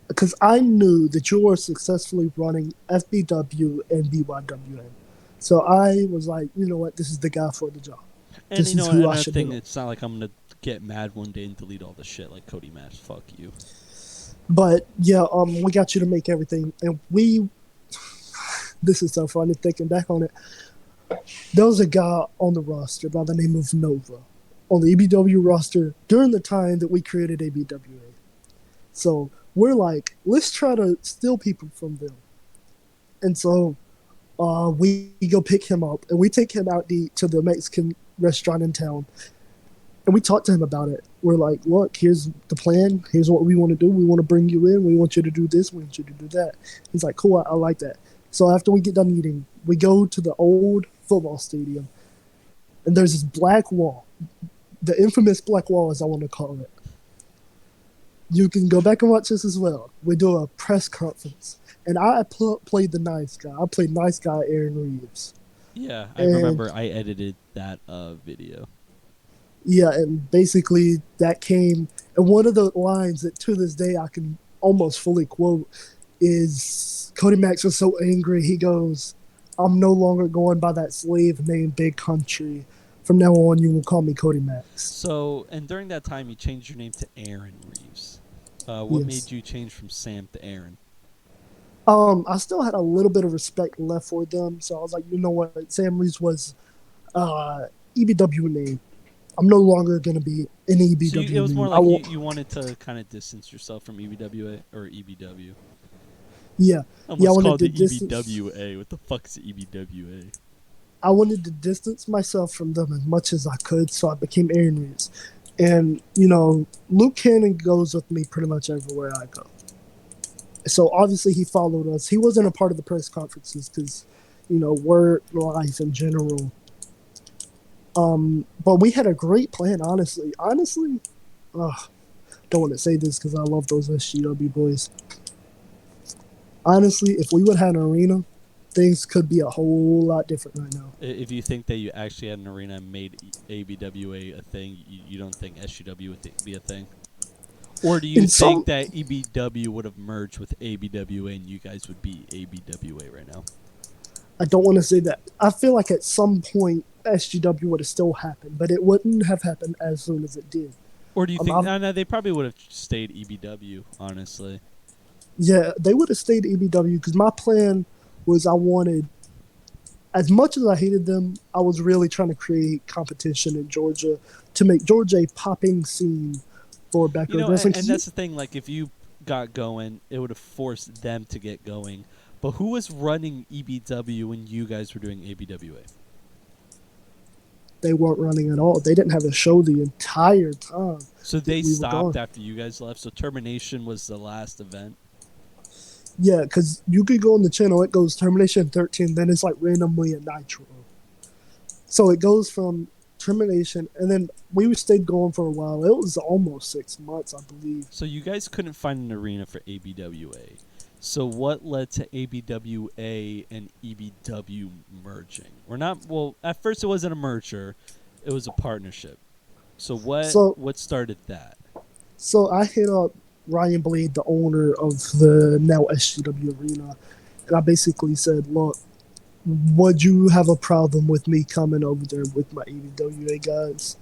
because I knew that you were successfully running FBW and BYWN. So I was like, you know what, this is the guy for the job.
And
This
you
is
know
who I
another
should
thing,
do.
it's not like I'm gonna get mad one day and delete all the shit like Cody Match. Fuck you.
But yeah, we got you to make everything, and we. This is so funny thinking back on it. There was a guy on the roster by the name of Nova, on the EBW roster during the time that we created ABWA. So we're like, let's try to steal people from them. And so we go pick him up and we take him out to eat to the Mexican restaurant in town. And we talk to him about it. We're like, look, here's the plan. Here's what we want to do. We want to bring you in. We want you to do this. We want you to do that. He's like, cool, I like that. So after we get done eating, we go to the old football stadium. And there's this black wall, the infamous black wall, as I want to call it. You can go back and watch this as well. We do a press conference. And I played the nice guy. I played nice guy Aaron Reeves.
Yeah, I
And
remember I edited that video.
yeah, and basically that came, and one of the lines that to this day I can almost fully quote is Cody Max was so angry. He goes, I'm no longer going by that slave named Big Country. From now on, you will call me Cody Max.
So, and during that time, you changed your name to Aaron Reeves. What
Yes.
made you change from Sam to Aaron?
I still had a little bit of respect left for them, so I was like, you know what? Sam Reeves was EBW name. I'm no longer going to be an
So it
EBW
was more
name. I
like you,
won't.
you wanted to kind of distance yourself from EBWA or EBW.
Yeah,
I
yeah. I
almost
wanted
called
to
it
distance.
EBWA. What the fuck is EBWA?
I wanted to distance myself from them as much as I could, so I became Aaron Reeves. And you know, Luke Cannon goes with me pretty much everywhere I go. So obviously he followed us. He wasn't a part of the press conferences because, you know, work life in general. But we had a great plan, honestly. Honestly, don't want to say this because I love those SGW boys. Honestly, if we would have had an arena, things could be a whole lot different right now.
If you think that you actually had an arena and made ABWA a thing, you don't think SGW would be a thing? Or do you
In
think
some,
that EBW would have merged with ABWA and you guys would be ABWA right now?
I don't want to say that. I feel like at some point SGW would have still happened, but it wouldn't have happened as soon as it did.
Or do you think?
I've,
No, they probably would have stayed EBW. Honestly,
yeah, they would have stayed EBW because my plan was I wanted, as much as I hated them, I was really trying to create competition in Georgia to make Georgia a popping scene for
you
backyard
know,
wrestling.
and that's the thing. Like, if you got going, it would have forced them to get going. But who was running EBW when you guys were doing ABWA?
They weren't running at all. They didn't have a show the entire time
So
that
they
we were
stopped
gone.
after you guys left. So termination was the last event.
Yeah, because you could go on the channel, it goes Termination 13, then it's like randomly a Nitro. So it goes from termination, and then we stayed going for a while. It was almost 6 months, I believe.
So you guys couldn't find an arena for ABWA. So what led to ABWA and EBW merging? Or not? Well, at first it wasn't a merger; it was a partnership. So
So
what started that?
so I hit up Ryan Blade, the owner of the now SGW arena, and I basically said, "Look, would you have a problem with me coming over there with my ABWA guys?"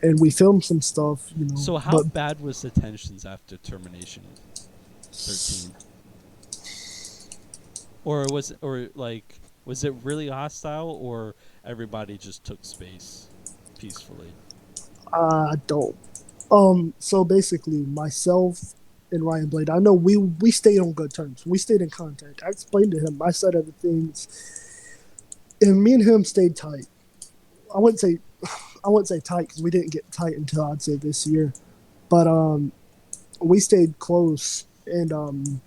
And we filmed some stuff,
So how
but
bad was the tensions after termination 13? Or was it really hostile, or everybody just took space peacefully?
I don't. So basically, myself and Ryan Blade, I know we stayed on good terms. We stayed in contact. I explained to him my side of the things, and me and him stayed tight. I wouldn't say I wouldn't say tight because we didn't get tight until I'd say this year, but we stayed close, and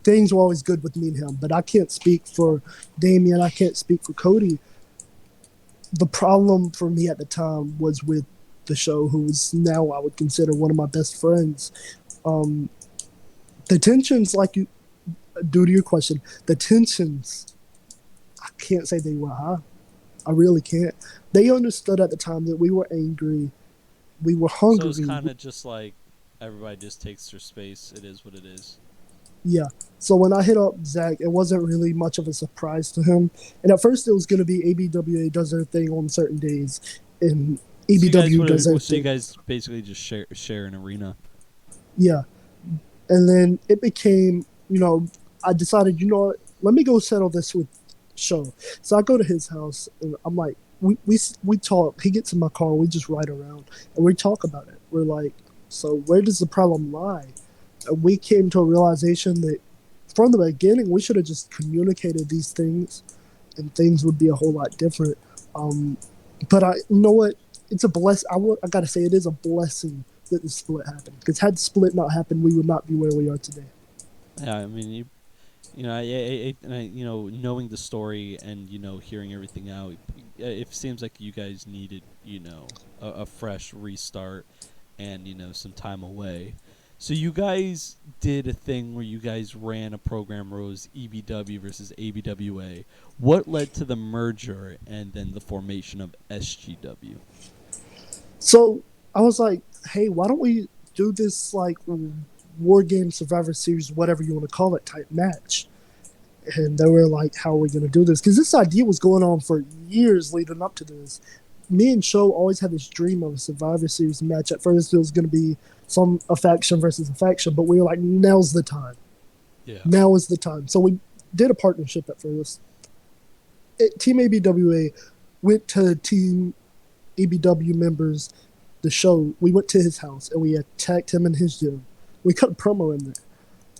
things were always good with me and him. But I can't speak for Damien. I can't speak for Cody. The problem for me at the time was with the show, who is now I would consider one of my best friends. Um, the tensions, like you, due to your question, the tensions, I can't say they were high. I really can't. They understood at the time that we were angry, we were
So it's
hungry.
kind of just like everybody just takes their space. It is what it is.
Yeah. So when I hit up Zach, it wasn't really much of a surprise to him. And at first, it was going to be ABWA does their thing on certain days, and EBW does their
So you
thing.
guys basically just share an arena.
Yeah. And then it became, I decided, let me go settle this with Show. So I go to his house, and I'm like, we talk. He gets in my car, we just ride around, and we talk about it. We're like, so where does the problem lie? And we came to a realization that from the beginning, we should have just communicated these things, and things would be a whole lot different. Um, but you know what? It's a bless. I gotta say, it is a blessing that the split happened. Because had the split not happened, we would not be where we are today.
Yeah, I mean knowing the story and hearing everything out, it seems like you guys needed a fresh restart and some time away. So you guys did a thing where you guys ran a program where it was EBW versus ABWA. What led to the merger and then the formation of SGW?
So I was like, hey, why don't we do this like war game Survivor Series, whatever you want to call it, type match? And they were like, how are we going to do this? Because this idea was going on for years leading up to this. Me and Show always had this dream of a Survivor Series match. At first, it was going to be a faction versus a faction, but we were like, now's the time.
Yeah.
Now is the time. So we did a partnership at first. Team ABWA went to Team ABW members, the show. We went to his house and we attacked him in his gym. We cut a promo in there.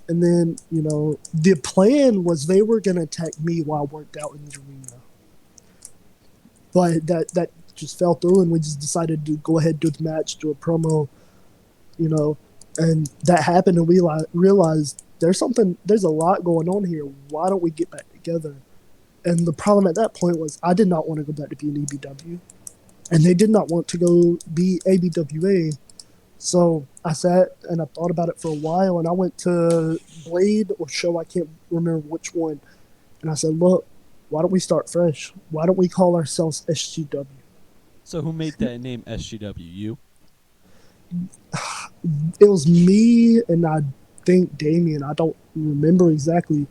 And then, the plan was they were going to attack me while I worked out in the arena. But that just fell through, and we just decided to go ahead, do the match, do a promo, you know. And that happened, and we realized there's a lot going on here. Why don't we get back together? And the problem at that point was I did not want to go back to being EBW, and they did not want to go be ABWA. So I sat and I thought about it for a while, and I went to Blade or Show, I can't remember which one, and I said, "Look, why don't we start fresh? Why don't we call ourselves SGW?"
So who made that name SGW? You?
It was me and I think Damien. I don't remember exactly,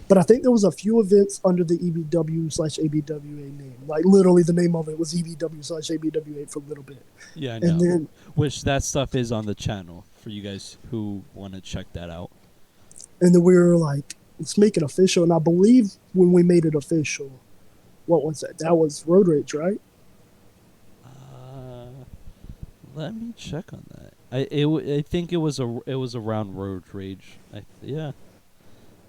but I think there was a few events under the EBW/ABWA name. Like literally, the name of it was EBW/ABWA for a little bit,
Yeah, I
and
know.
then
Which that stuff is on the channel for you guys who want to check that out.
we were like, let's make it official. And I believe when we made it official, what was that? That was Road Rage, right?
Uh, Let me check on that. I think it was around Road Rage. Yeah.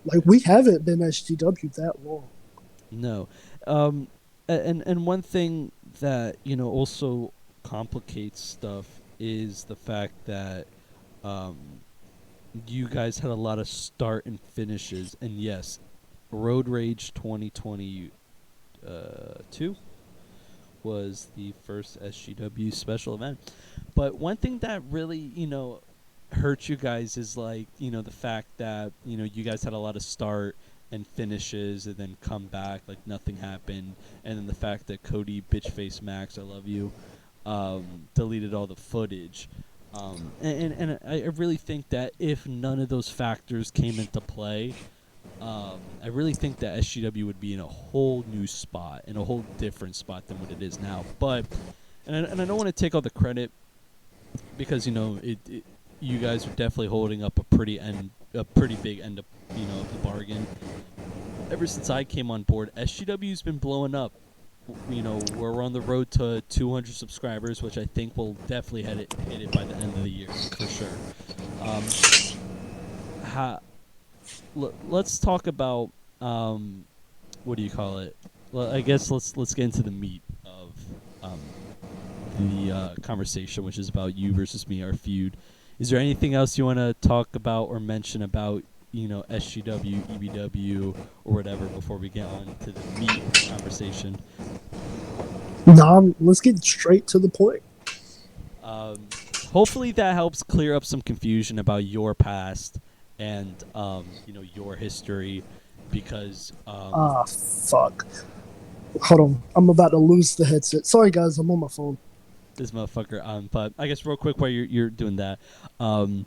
Like we haven't been SGW that long.
No. And one thing that also complicates stuff is the fact that um you guys had a lot of start and finishes, and yes, Road Rage 2022 was the first SGW special event. But one thing that really, hurt you guys is like, the fact that, you guys had a lot of start and finishes and then come back like nothing happened. And then the fact that Cody Bitchface Max, I love you, deleted all the footage. And I really think that if none of those factors came into play, I really think that SGW would be in a whole new spot, in a whole different spot than what it is now. But and I don't want to take all the credit because you guys are definitely holding up a pretty big end of of the bargain. Ever since I came on board, SGW's been blowing up. We're on the road to 200 subscribers, which I think we'll definitely hit it by the end of the year for sure. Um, ha, let's talk about what do you call it? Well, I guess let's get into the meat of um, the conversation, which is about you versus me, our feud. Is there anything else you want to talk about or mention about SGW, EBW, or whatever before we get on to the meat of the conversation?
Nah, let's get straight to the point.
Hopefully that helps clear up some confusion about your past and your history because
Ah, fuck. Hold on. I'm about to lose the headset. Sorry, guys. I'm on my phone.
this motherfucker. But I guess real quick while you're doing that, um,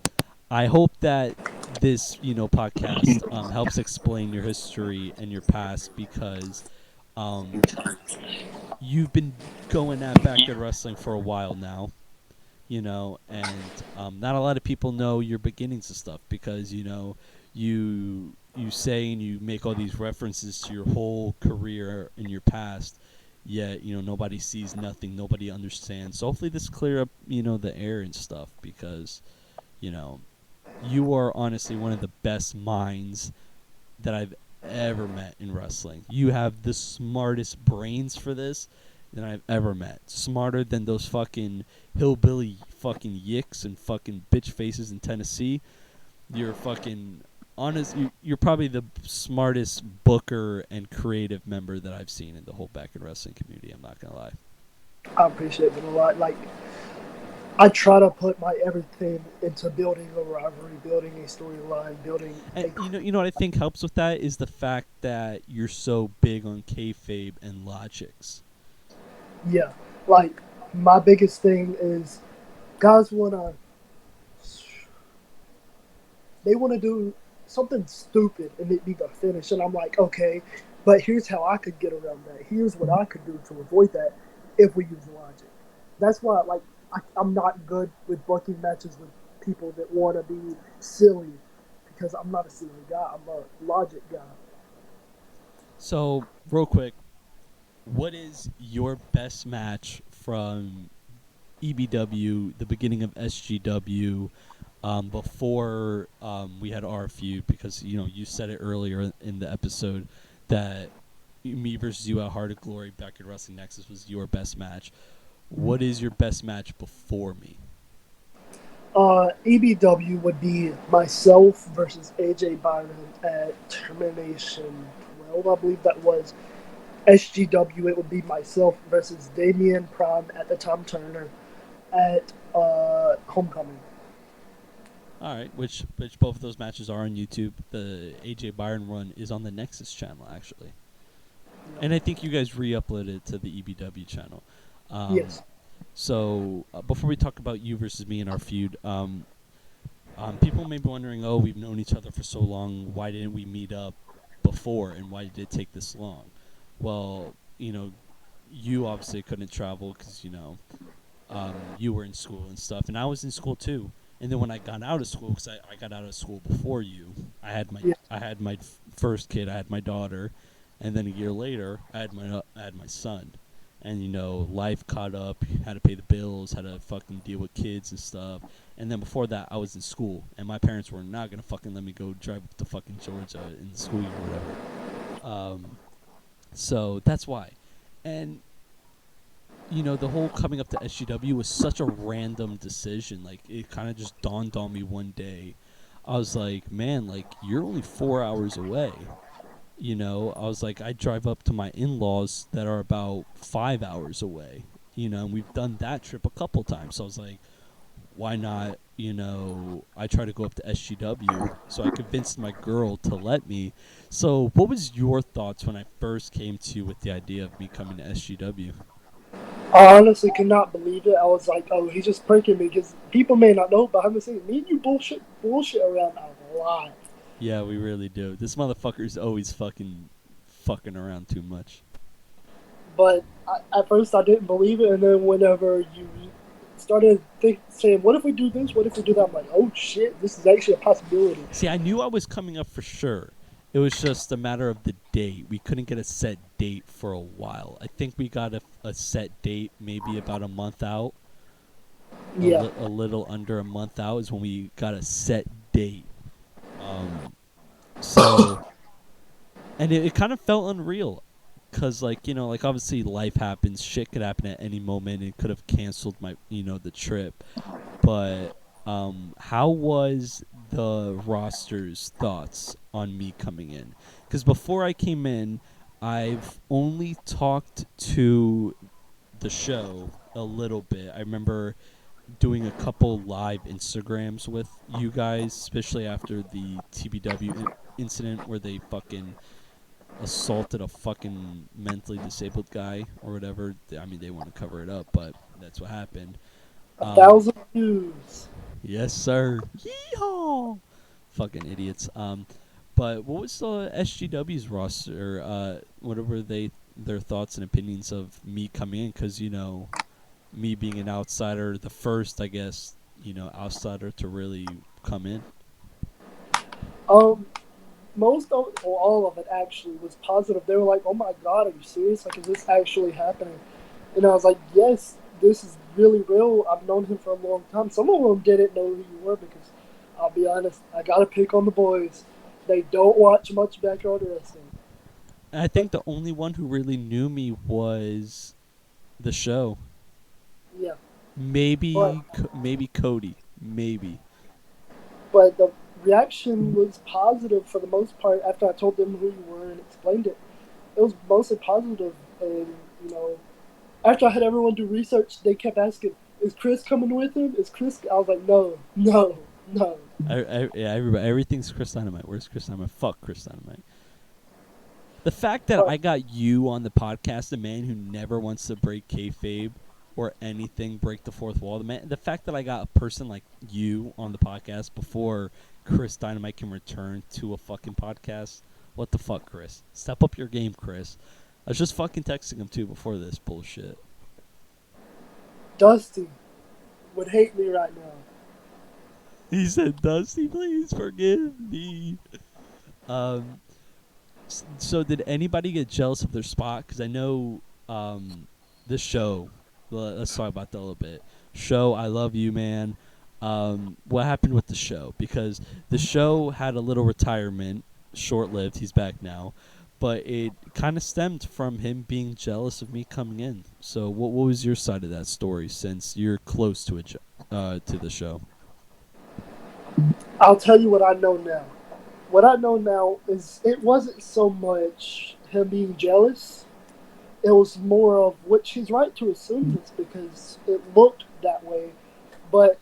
I hope that this podcast helps explain your history and your past because um, you've been going at backyard wrestling for a while now. And not a lot of people know your beginnings and stuff because you say and you make all these references to your whole career in your past, yet nobody sees nothing, nobody understands. So hopefully this clear up the air and stuff because you know you are honestly one of the best minds that I've ever met in wrestling. You have the smartest brains for this than I've ever met. Smarter than those fucking hillbilly fucking yicks and fucking bitch faces in Tennessee. You're fucking honest. You're probably the smartest booker and creative member that I've seen in the whole back in wrestling community. I'm not gonna lie.
I appreciate it a lot. Like, I try to put my everything into building a rivalry, building a storyline, building
And
a.
you know what I think helps with that is the fact that you're so big on kayfabe and logics.
Yeah. Like, my biggest thing is guys want to. They want to do something stupid and it be the finish. And I'm like, okay, but here's how I could get around that. Here's what I could do to avoid that if we use logic. That's why, like, I'm not good with booking matches with people that want to be silly because I'm not a silly guy. I'm a logic guy.
So real quick, what is your best match from EBW, the beginning of SGW, before we had our feud? Because you said it earlier in the episode that me versus you at Heart of Glory back at Wrestling Nexus was your best match. What is your best match before me?
EBW would be myself versus AJ Byron at Termination 12, I believe that was. SGW, it would be myself versus Damian Prime at the Tom Turner at Homecoming.
All right, which both of those matches are on YouTube. The AJ Byron run is on the Nexus channel actually, and I think you guys re-uploaded it to the EBW channel. Um,
Yes.
so before we talk about you versus me and our feud, people may be wondering, oh, we've known each other for so long. Why didn't we meet up before, and why did it take this long? Well, you obviously couldn't travel because you were in school and stuff, and I was in school too. And then when I got out of school, because I got out of school before you,
Yeah.
I had my first kid, I had my daughter, and then a year later, I had my son, and life caught up, had to pay the bills, had to fucking deal with kids and stuff, and then before that, I was in school, and my parents were not gonna fucking let me go drive up to fucking Georgia in the school year or whatever. So that's why, and the whole coming up to SGW was such a random decision. Like, it kind of just dawned on me one day. I was like, man, like, you're only 4 hours away. I was like, I drive up to my in-laws that are about 5 hours away. And we've done that trip a couple times. So I was like, why not? I try to go up to SGW. So I convinced my girl to let me. So, what was your thoughts when I first came to you with the idea of me coming to SGW?
I honestly could not believe it. I was like, oh, he's just pranking me because people may not know behind the scenes. Me and you bullshit around a lot.
Yeah, we really do. This motherfucker's always fucking around too much.
But at first I didn't believe it, and then whenever you started saying, "What if we do this? What if we do that?" I'm like, "Oh shit, this is actually a possibility."
See, I knew I was coming up for sure. It was just a matter of the date. We couldn't get a set date for a while. I think we got a set date maybe about a month out.
Yeah.
A little under a month out is when we got a set date. Um, so and it kind of felt unreal because like obviously life happens, shit could happen at any moment. It could have canceled my the trip, but how was the roster's thoughts on me coming in? Because before I came in, I've only talked to the show a little bit. I remember doing a couple live Instagrams with you guys, especially after the incident where they fucking assaulted a fucking mentally disabled guy or whatever. I mean, they want to cover it up, but that's what happened.
A
Um,
thousand views.
yes, sir. Yeehaw! Fucking idiots. But what was the SGW's roster? Whatever their thoughts and opinions of me coming in? Because me being an outsider, the first, I guess, outsider to really come in.
Um, most of, or all of it actually was positive. They were like, "Oh my god, are you serious? Like, is this actually happening?" And I was like, "Yes, this is really real. I've known him for a long time." Some of them didn't know who you were because, I'll be honest, I gotta pick on the boys. They don't watch much backyard wrestling.
And I
But
think the only one who really knew me was the show.
yeah, but
Maybe Cody. Maybe.
the reaction was positive for the most part after I told them who you were and explained it. It was mostly positive, and you know, after I had everyone do research, they kept asking, "Is Chris coming with him? Is Chris?" I was like, "No, no, no."
Yeah, everything's Chris Dynamite. Where's Chris Dynamite? Fuck Chris Dynamite. The fact that
But
I got you on the podcast, a man who never wants to break kayfabe or anything, break the fourth wall. The fact that I got a person like you on the podcast before Chris Dynamite can return to a fucking podcast. What the fuck, Chris? Step up your game, Chris. I was just fucking texting him too before this bullshit.
Dusty would hate me right now.
He said, "Dusty, please forgive me." Um, so did anybody get jealous of their spot? Because I know this show. Let's talk about that a little bit. Show, I love you, man. What happened with the show? Because the show had a little retirement, short lived. He's back now, but it kind of stemmed from him being jealous of me coming in. So what was your side of that story? Since you're close to to the show.
I'll tell you what I know now. What I know now is it wasn't so much him being jealous. It was more of which he's right to assume this because it looked that way. But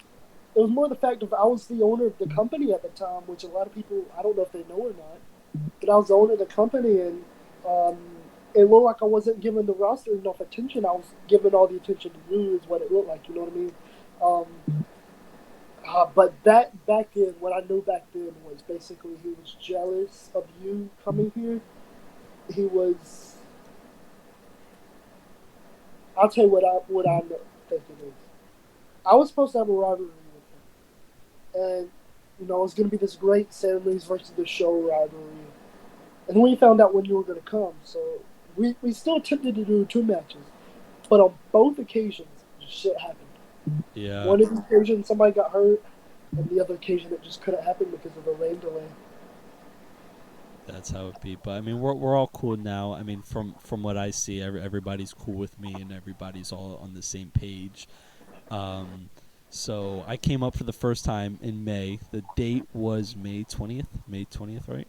it was more the fact of I was the owner of the company at the time, which a lot of people I don't know if they know or not, but I was the owner of the company, and um, it looked like I wasn't giving the roster enough attention. I was giving all the attention to you, is what it looked like. You know what I mean? But that back then, what I knew back then was basically he was jealous of you coming here. He was. I'll tell you what I think it is. I was supposed to have a rivalry with him, and it was going to be this great San Reeves versus the Show rivalry. And then we found out when you were going to come, so we still attempted to do two matches, but on both occasions, shit happened.
Yeah.
One of the occasions somebody got hurt, and the other occasion it just couldn't happen because of the rain delay.
That's how it be. But I mean, we're all cool now. I mean, from what I see, everybody's cool with me, and everybody's all on the same page. Um, so I came up for the first time in May. The date was May 20th. May 20th, right?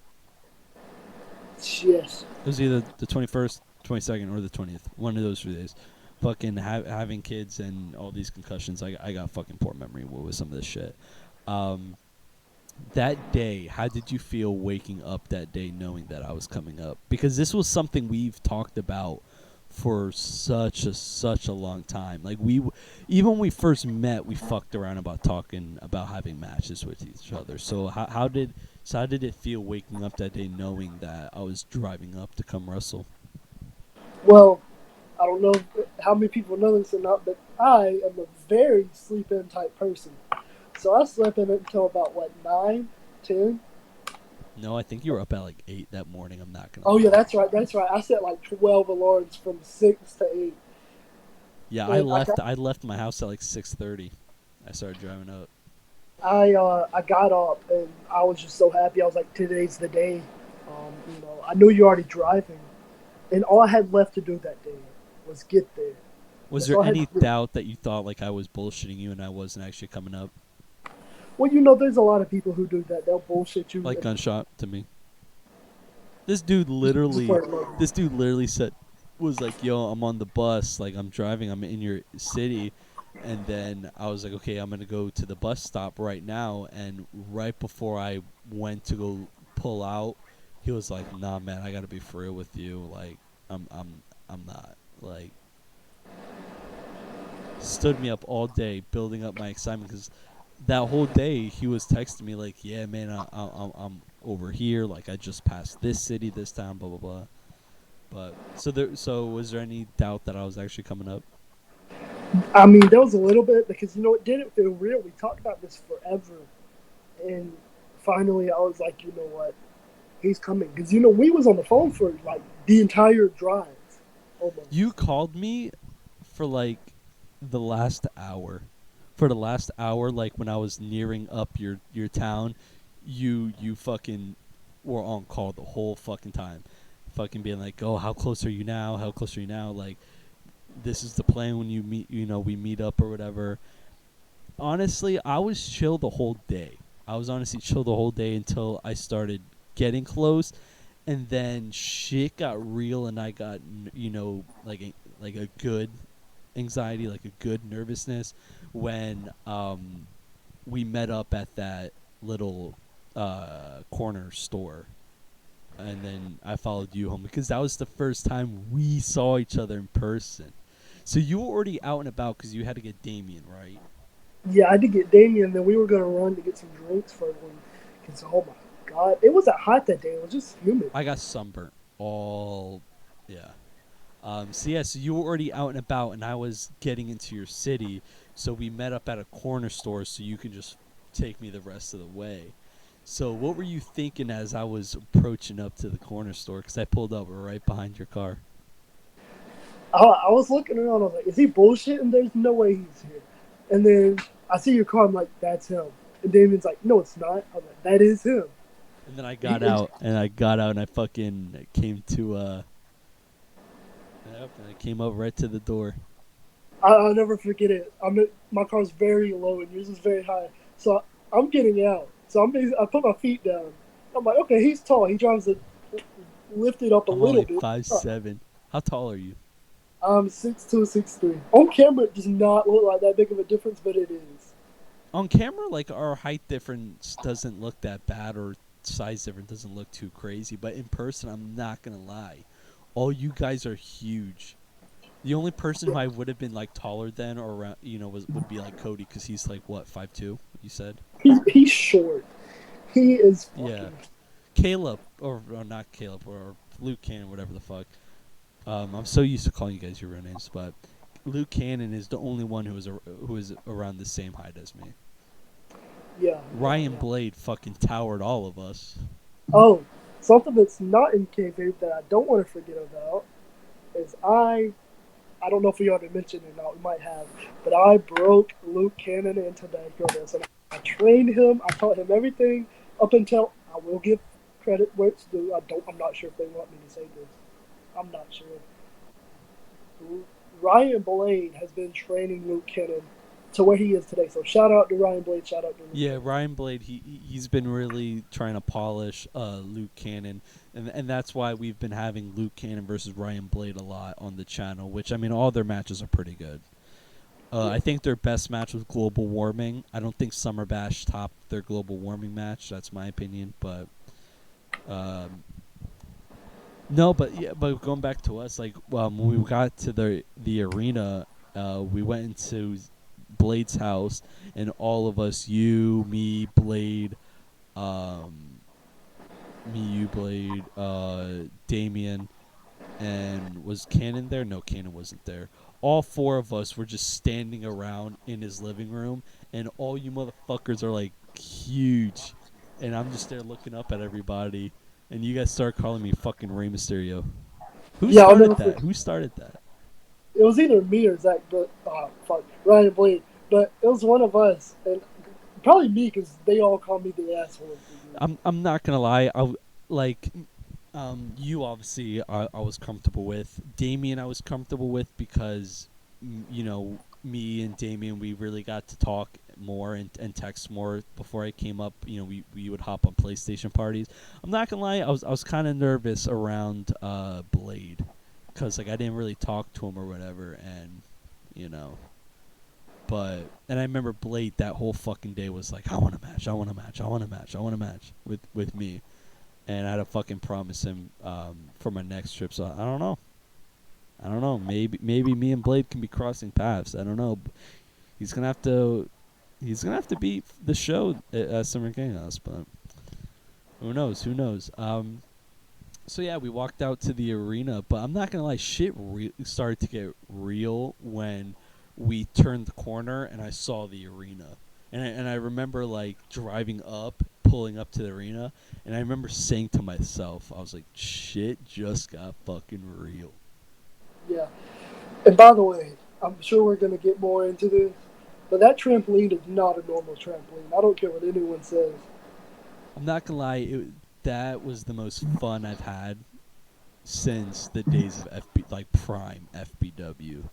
Yes.
It was either the 21st, 22nd, or the 20th. One of those 3 days. Fucking having kids and all these concussions, I got fucking poor memory with some of this shit. Um, that day, how did you feel waking up that day knowing that I was coming up? Because this was something we've talked about for such a long time. Like even when we first met, we fucked around about talking about having matches with each other. So how did it feel waking up that day knowing that I was driving up to come wrestle?
Well, I don't know how many people know this or not, but I am a very sleep in type person. So I slept in until about what 9, 10.
No, I think you were up at like 8 that morning. I'm not gonna
Oh yeah,
lie.
that's right. That's right. I set like 12 alarms from 6 to 8,
Yeah,
and I got
I left my house at like 6:30. I started driving up.
I got up and I was just so happy. I was like, today's the day. I knew you're already driving, and all I had left to do that day was get there.
Was
That's
there
all I had
any
to do.
doubt that you thought like I was bullshitting you and I wasn't actually coming up?
Well, there's a lot of people who do that. They'll bullshit you
Like
and
gunshot to me. This dude
just
literally
play it low.
this dude literally said was like, "Yo, I'm on the bus, like I'm driving, I'm in your city." And then I was like, "Okay, I'm going to go to the bus stop right now." And right before I went to go pull out, he was like, "Nah, man, I got to be for real with you. Like I'm not like stood me up all day building up my excitement cuz that whole day he was texting me like, "Yeah, man, I'm over here. Like I just passed this city this time, blah blah blah." But so was there any doubt that I was actually coming up?
I mean, there was a little bit because it didn't feel real. We talked about this forever, and finally, I was like, you know what, he's coming because we was on the phone for like the entire drive,
You
almost.
called me for like the last hour. For the last hour, like when I was nearing up your town, you fucking were on call the whole fucking time. Fucking being like, "Oh, how close are you now? How close are you now?" Like this is the plan when you meet, we meet up or whatever. Honestly, I was chill the whole day. I was honestly chill the whole day until I started getting close, and then shit got real, and I got like a good anxiety, like a good nervousness when we met up at that little corner store, and then I followed you home because that was the first time we saw each other in person. So you were already out and about because you had to get Damien, right?
Yeah, I had to get Damien. Then we were gonna run to get some drinks for everyone. Cause oh my god, it wasn't hot that day. It was just humid.
I got sunburnt all, yeah. So yeah, so you were already out and about, and I was getting into your city. So we met up at a corner store, so you can just take me the rest of the way. So what were you thinking as I was approaching up to the corner store? Because I pulled up right behind your car.
I was looking around. I was like, is he bullshitting? There's no way he's here. And then I see your car. I'm like, that's him. And Damien's like, no, it's not. I was like, that is him.
And then I
He
got
is.
out, and I got out, and I fucking came to yep, and I came up right to the door.
I'll never forget it. My car's very low and yours is very high. So I'm getting out. So I put my feet down. I'm like, okay, he's tall. He drives it lifted up a
I'm
little
only
bit.
5'7". How tall are you?
I'm 6'2", 6'3". On camera, it does not look like that big of a difference, but it is.
On camera, like our height difference doesn't look that bad, or size difference doesn't look too crazy. But in person, I'm not gonna lie, all you guys are huge. The only person who I would have been like taller than or around, would be like Cody because he's like what 5'2". You said,
He's short. He is
yeah.
fucking.
Caleb or not Caleb or Luke Cannon, whatever the fuck. I'm so used to calling you guys your real names, but Luke Cannon is the only one who is around the same height as me.
Yeah, yeah,
Ryan
yeah.
Blade fucking towered all of us.
Oh, something that's not in kayfabe that I don't want to forget about is I don't know if we already mentioned it or not. We might have, but I broke Luke Cannon into backyard and I trained him. I taught him everything up until I will give credit where it's due. I'm not sure if they want me to say this. I'm not sure. Ryan Blade has been training Luke Cannon to where he is today. So shout out to Ryan Blade. Shout out to Luke
Yeah,
Cannon.
Ryan Blade. He's been really trying to polish Luke Cannon, and that's why we've been having Luke Cannon versus Ryan Blade a lot on the channel. Which I mean, all their matches are pretty good.
Yeah.
I think their best match was Global Warming. I don't think Summer Bash topped their Global Warming match. That's my opinion, but um, no, but yeah, but going back to us, like when we got to the arena, we went into Blade's house, and all of us, you, me, Blade, um, Blade, Damien, and was Cannon there? No, Cannon wasn't there. All four of us were just standing around in his living room, and all you motherfuckers are like huge, and I'm just there looking up at everybody, and you guys start calling me fucking Rey Mysterio. Who
Yeah, I'll never
started that?
forget.
Who started that?
It was either me or Zach, but fuck, Ryan Blade. But it was one of us, and probably me because they all call me the asshole of the group.
I'm not gonna lie. Like you obviously I was comfortable with. Damien I was comfortable with because you know me and Damien we really got to talk more and text more before I came up. You know we would hop on PlayStation parties. I'm not gonna lie. I was kind of nervous around Blade because like I didn't really talk to him or whatever, and you know. But and I remember Blade that whole fucking day was like, I want a match, I want a match, I want a match, I want a match with me, and I had to fucking promise him for my next trip. So I don't know. Maybe me and Blade can be crossing paths. I don't know. He's gonna have to beat the show at Summer Chaos, but who knows? Who knows? So yeah, we walked out to the arena, but I'm not gonna lie, shit started to get real when we turned the corner and I saw the arena, and I remember like driving up, pulling up to the arena, and I remember saying to myself, I was like, shit just got fucking real.
Yeah. And by the way, I'm sure we're gonna get more into this, but that trampoline is not a normal trampoline. I don't care what anyone says.
I'm not gonna lie, that was the most fun I've had since the days of like prime FBW.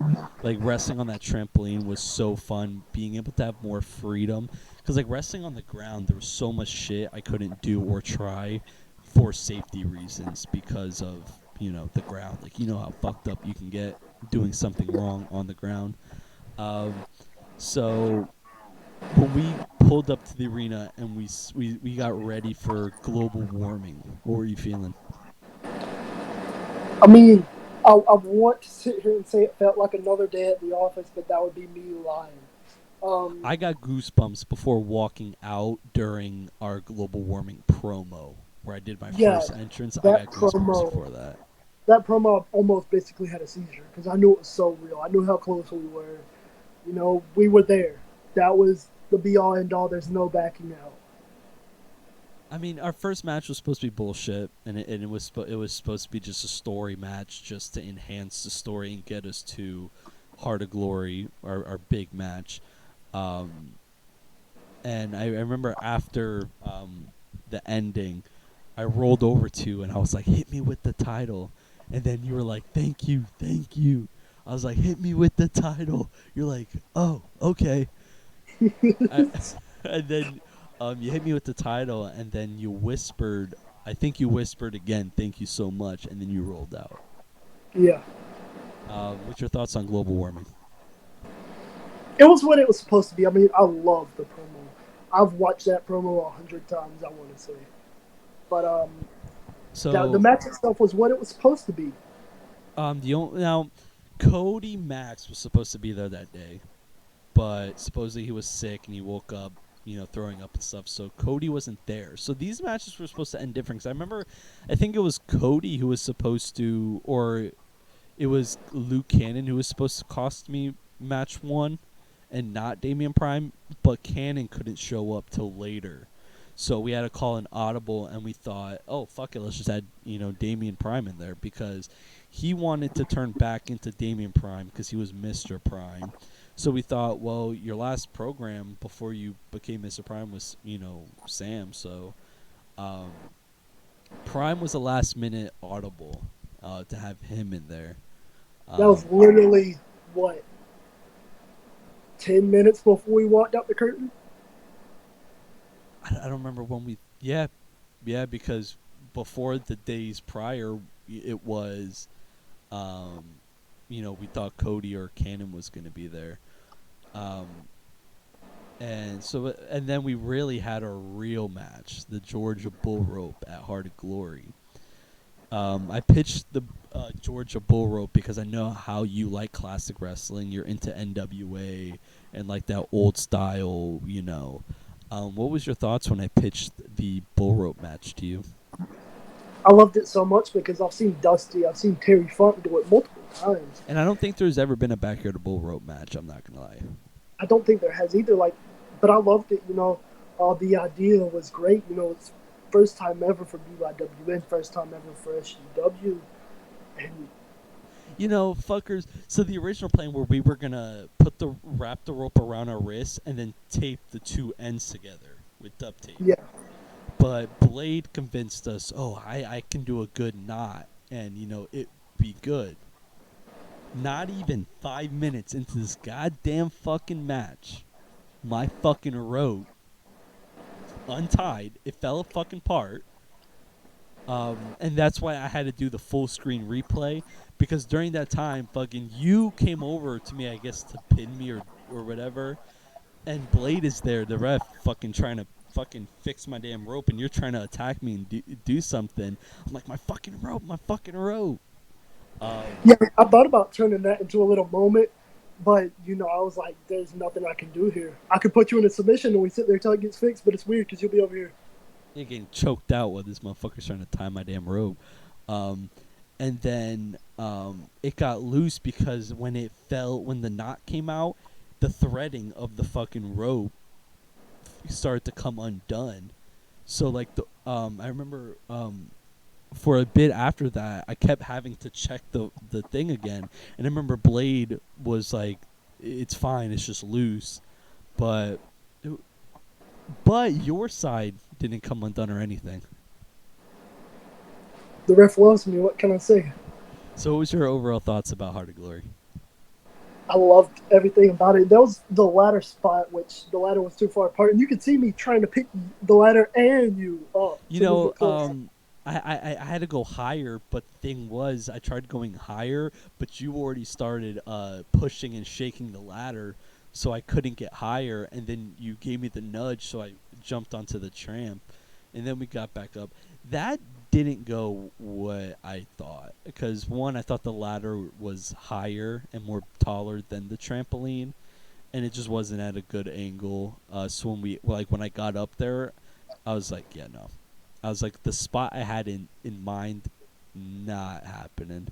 Like wrestling on that trampoline was so fun. Being able to have more freedom, because like wrestling on the ground, there was so much shit I couldn't do or try for safety reasons because of the ground. Like how fucked up you can get doing something wrong on the ground. Um, so when we pulled up to the arena and we got ready for global warming, what were you feeling?
I mean, I want to sit here and say it felt like another day at the office, but that would be me lying. Um,
I got goosebumps before walking out during our global warming promo where I did my
yeah,
first entrance. I
that
got goosebumps
promo,
before that.
that promo almost basically had a seizure because I knew it was so real. I knew how close we were. You know, we were there. That was the be all end all. There's no backing out.
I mean, our first match was supposed to be bullshit, and it was supposed to be just a story match, just to enhance the story and get us to Heart of Glory, our big match. Um, and I remember after the ending, I rolled over to you and I was like, hit me with the title. And then you were like, thank you, thank you. I was like, hit me with the title. You're like, oh, okay. I, and then you hit me with the title, and then you whispered, I think you whispered again, thank you so much, and then you rolled out.
Yeah,
What's your thoughts on global warming?
it was what it was supposed to be. I mean, I love the promo. I've watched that promo 100 times. I want to say, but the
So,
match itself was what it was supposed to be.
now, Cody Max was supposed to be there that day, but supposedly he was sick and he woke up, throwing up and stuff. So Cody wasn't there. So these matches were supposed to end different. 'Cause I remember, I think it was Cody who was supposed to, or it was Luke Cannon who was supposed to cost me match one, and not Damian Prime. But Cannon couldn't show up till later. So we had to call an audible, and we thought, oh fuck it, let's just add Damian Prime in there because he wanted to turn back into Damian Prime because he was Mr. Prime. So we thought, well, your last program before you became Mr. Prime was Sam. So Prime was a last minute audible to have him in there.
That was
Um,
literally what 10 minutes before we walked out the curtain.
I don't remember when we. Yeah, yeah, because before the days prior, it was, um, we thought Cody or Cannon was going to be there. Um, and then we really had a real match, the Georgia Bull Rope at Heart of Glory. I pitched the Georgia Bull Rope because I know how you like classic wrestling. You're into NWA and like that old style, What was your thoughts when I pitched the Bull Rope match to you?
I loved it so much because I've seen Dusty, I've seen Terry Funk do it multiple times.
And I don't think there's ever been a backyard Bull Rope match. I'm not gonna lie.
I don't think there has either. Like, but I loved it. The idea was great. It's first time ever for BYWN, first time ever for SGW, and
Fuckers. So the original plan where we were gonna put the wrap the rope around our wrists and then tape the two ends together with duct tape.
yeah,
But Blade convinced us, oh, I can do a good knot and, it be good. Not even 5 minutes into this goddamn fucking match, my fucking rope untied. It fell a fucking part. And that's why I had to do the full screen replay because during that time, fucking you came over to me, I guess, to pin me or whatever, and Blade is there, the ref, fucking trying to fucking fix my damn rope, and you're trying to attack me and do something. I'm like, my fucking rope, my fucking rope.
yeah. I thought about turning that into a little moment, but I was like, there's nothing I can do here. I could put you in a submission and we sit there till it gets fixed, but it's weird because you'll be over here.
You're getting choked out while this motherfucker's trying to tie my damn rope. Um, and then it got loose because when the knot came out, the threading of the fucking rope started to come undone. So like I remember for a bit after that, I kept having to check the thing again, and I remember Blade was like, "It's fine, it's just loose," but your side didn't come undone or anything.
The ref loves me. What can I say?
So, what was your overall thoughts about Heart of Glory?
I loved everything about it. That was the ladder spot, which the ladder was too far apart, and you could see me trying to pick the ladder and you up
You
to move
know,
it closer.
I had to go higher, but the thing was, I tried going higher, but you already started pushing and shaking the ladder, so I couldn't get higher. And then you gave me the nudge, so I jumped onto the tramp, and then we got back up. That didn't go what I thought, because one, I thought the ladder was higher and more taller than the trampoline, and it just wasn't at a good angle. So when I got up there, I was like, yeah, no. I was like, the spot I had in mind, not happening.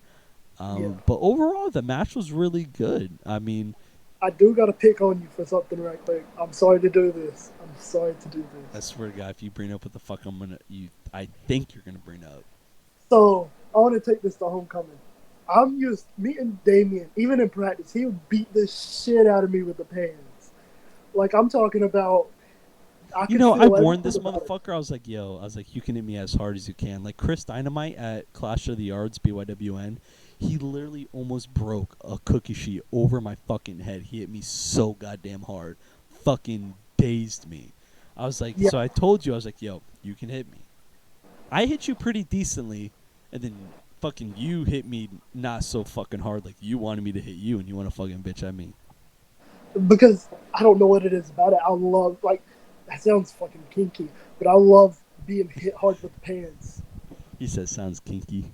Yeah,
But overall, the match was really good. I mean,
I do got to pick on you for something right quick. I'm sorry to do this. I'm sorry to do
I
this.
swear to God, if you bring up what the fuck I think you're gonna bring up.
So I want to take this to homecoming. I'm used me and Damien, even in practice, he would beat the shit out of me with the pans. Like I'm talking about, I could
I
feel
warned
everything
this
about it.
motherfucker. I was like, you can hit me as hard as you can. Like Chris Dynamite at Clash of the Yards, BYWN, he literally almost broke a cookie sheet over my fucking head. He hit me so goddamn hard. Fucking dazed me. I was like,
Yeah,
so I told you, I was like, yo, you can hit me. I hit you pretty decently, and then fucking you hit me not so fucking hard like you wanted me to hit you, and you want to fucking bitch at me.
because I don't know what it is about it. I love like that sounds fucking kinky, but I love being hit hard with the pans.
He says, sounds kinky.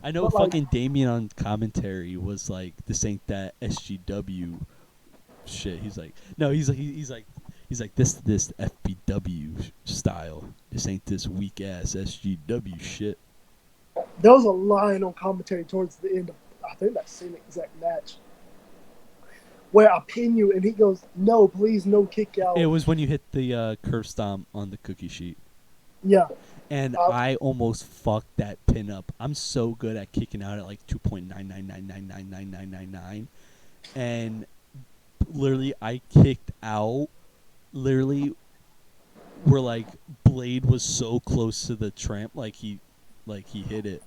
I know
But like,
fucking Damien on commentary was like, this ain't that SGW shit. He's like, no, he's like this FBW style. This ain't this weak ass SGW shit.
there was a line on commentary towards the end of I think that same exact match where I pin you and he goes, "No, please, no kick
It
out."
was when you hit the curve stomp on the cookie sheet.
Yeah,
And
uh,
I almost fucked that pin up. I'm so good at kicking out at like 2.999999999, and literally I kicked out. Literally, where like Blade was so close to the tramp, like he hit it.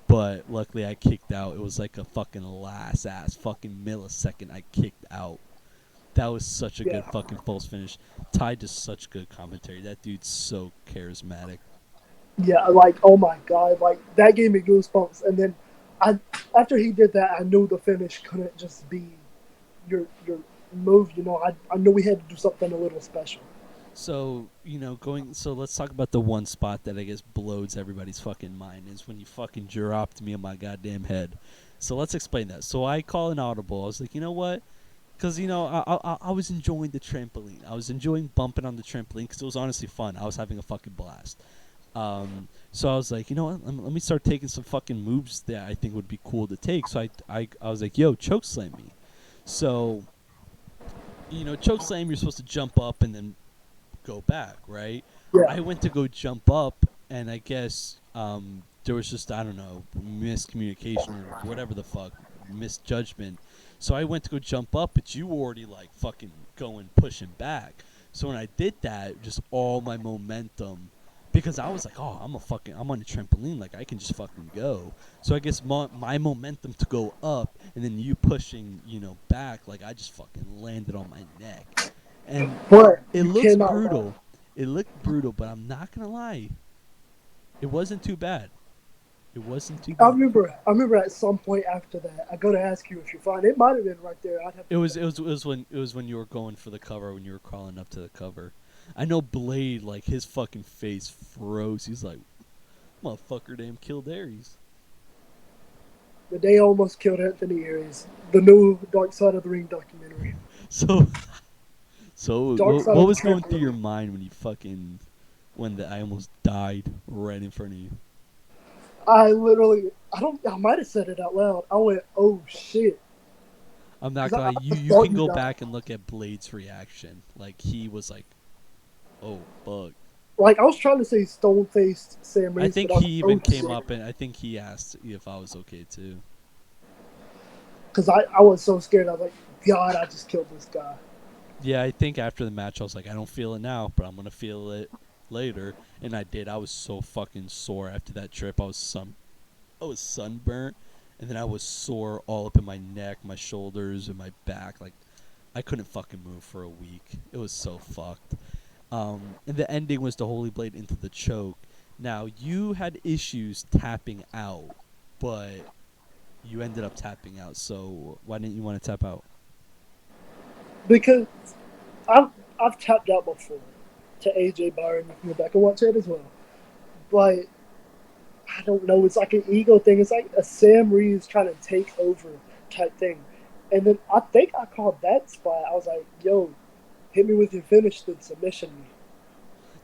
But luckily, I kicked out. It was like a fucking last ass fucking millisecond. I kicked out. That was such a good
Yeah,
fucking false finish. Tied to such good commentary. That dude's so charismatic.
yeah, like oh my god, like that gave me goosebumps. And then I, after he did that, I knew the finish couldn't just be your move. I knew we had to do something a little special.
So, going. So let's talk about the one spot that I guess blows everybody's fucking mind is when you fucking dropped me on my goddamn head. So let's explain that. So I call an audible. I was like, you know what? Because I was enjoying the trampoline. I was enjoying bumping on the trampoline because it was honestly fun. I was having a fucking blast. So I was like, you know what? Let me start taking some fucking moves that I think would be cool to take. So I was like, yo, choke slam me. So choke slam, you're supposed to jump up and then go back, right?
Yeah,
I went to go jump up, and I guess there was just, I don't know, miscommunication or whatever the fuck, misjudgment. So I went to go jump up, but you were already like fucking going pushing back. So when I did that, just all my momentum, because I was like, oh, I'm on a trampoline, like I can just fucking go. So I guess my momentum to go up, and then you pushing, back, like I just fucking landed on my neck, and
but
it
you
looks
cannot lie.
brutal. It looked brutal, but I'm not gonna lie. It wasn't too bad. It wasn't too
I
bad.
remember, I remember at some point after that, I go to ask you if you're fine. It might have been right there. I'd have
It
to go
was
back.
it was it was when you were going for the cover, when you were crawling up to the cover. I know Blade, like his fucking face froze. He's like, motherfucker, damn killed Aries.
The day almost killed Anthony Aries. The new Dark Side of the Ring documentary.
So so
Dark Side
what
of the
was going through your
Trampoline.
mind when you fucking I almost died right in front of you?
I literally, I might have said it out loud. I went, oh shit.
I'm not
Because
gonna lie.
I
You
just
you
thought
can
you
go
died.
back and look at Blade's reaction. Like he was like, oh fuck.
Like, I was trying to say stone faced Sam
I
Reeves, but
think
I was
he
like,
even
oh
came
shit.
up and I think he asked if I was okay too.
Because I was so scared. I was like, God, I just killed this guy.
Yeah, I think after the match I was like, I don't feel it now, but I'm gonna feel it later, and I did. I was so fucking sore after that trip. I was sunburnt, and then I was sore all up in my neck, my shoulders, and my back. Like I couldn't fucking move for a week. It was so fucked. And the ending was the Holy Blade into the choke. Now you had issues tapping out, but you ended up tapping out. So why didn't you want to tap out?
Because I've, I've tapped out before to AJ Byron. You can go back and watch it as well. But I don't know. It's like an ego thing. It's like a Sam Reeves trying to take over type thing. And then I think I called that spot. I was like, yo, hit me with your finish, then submission me.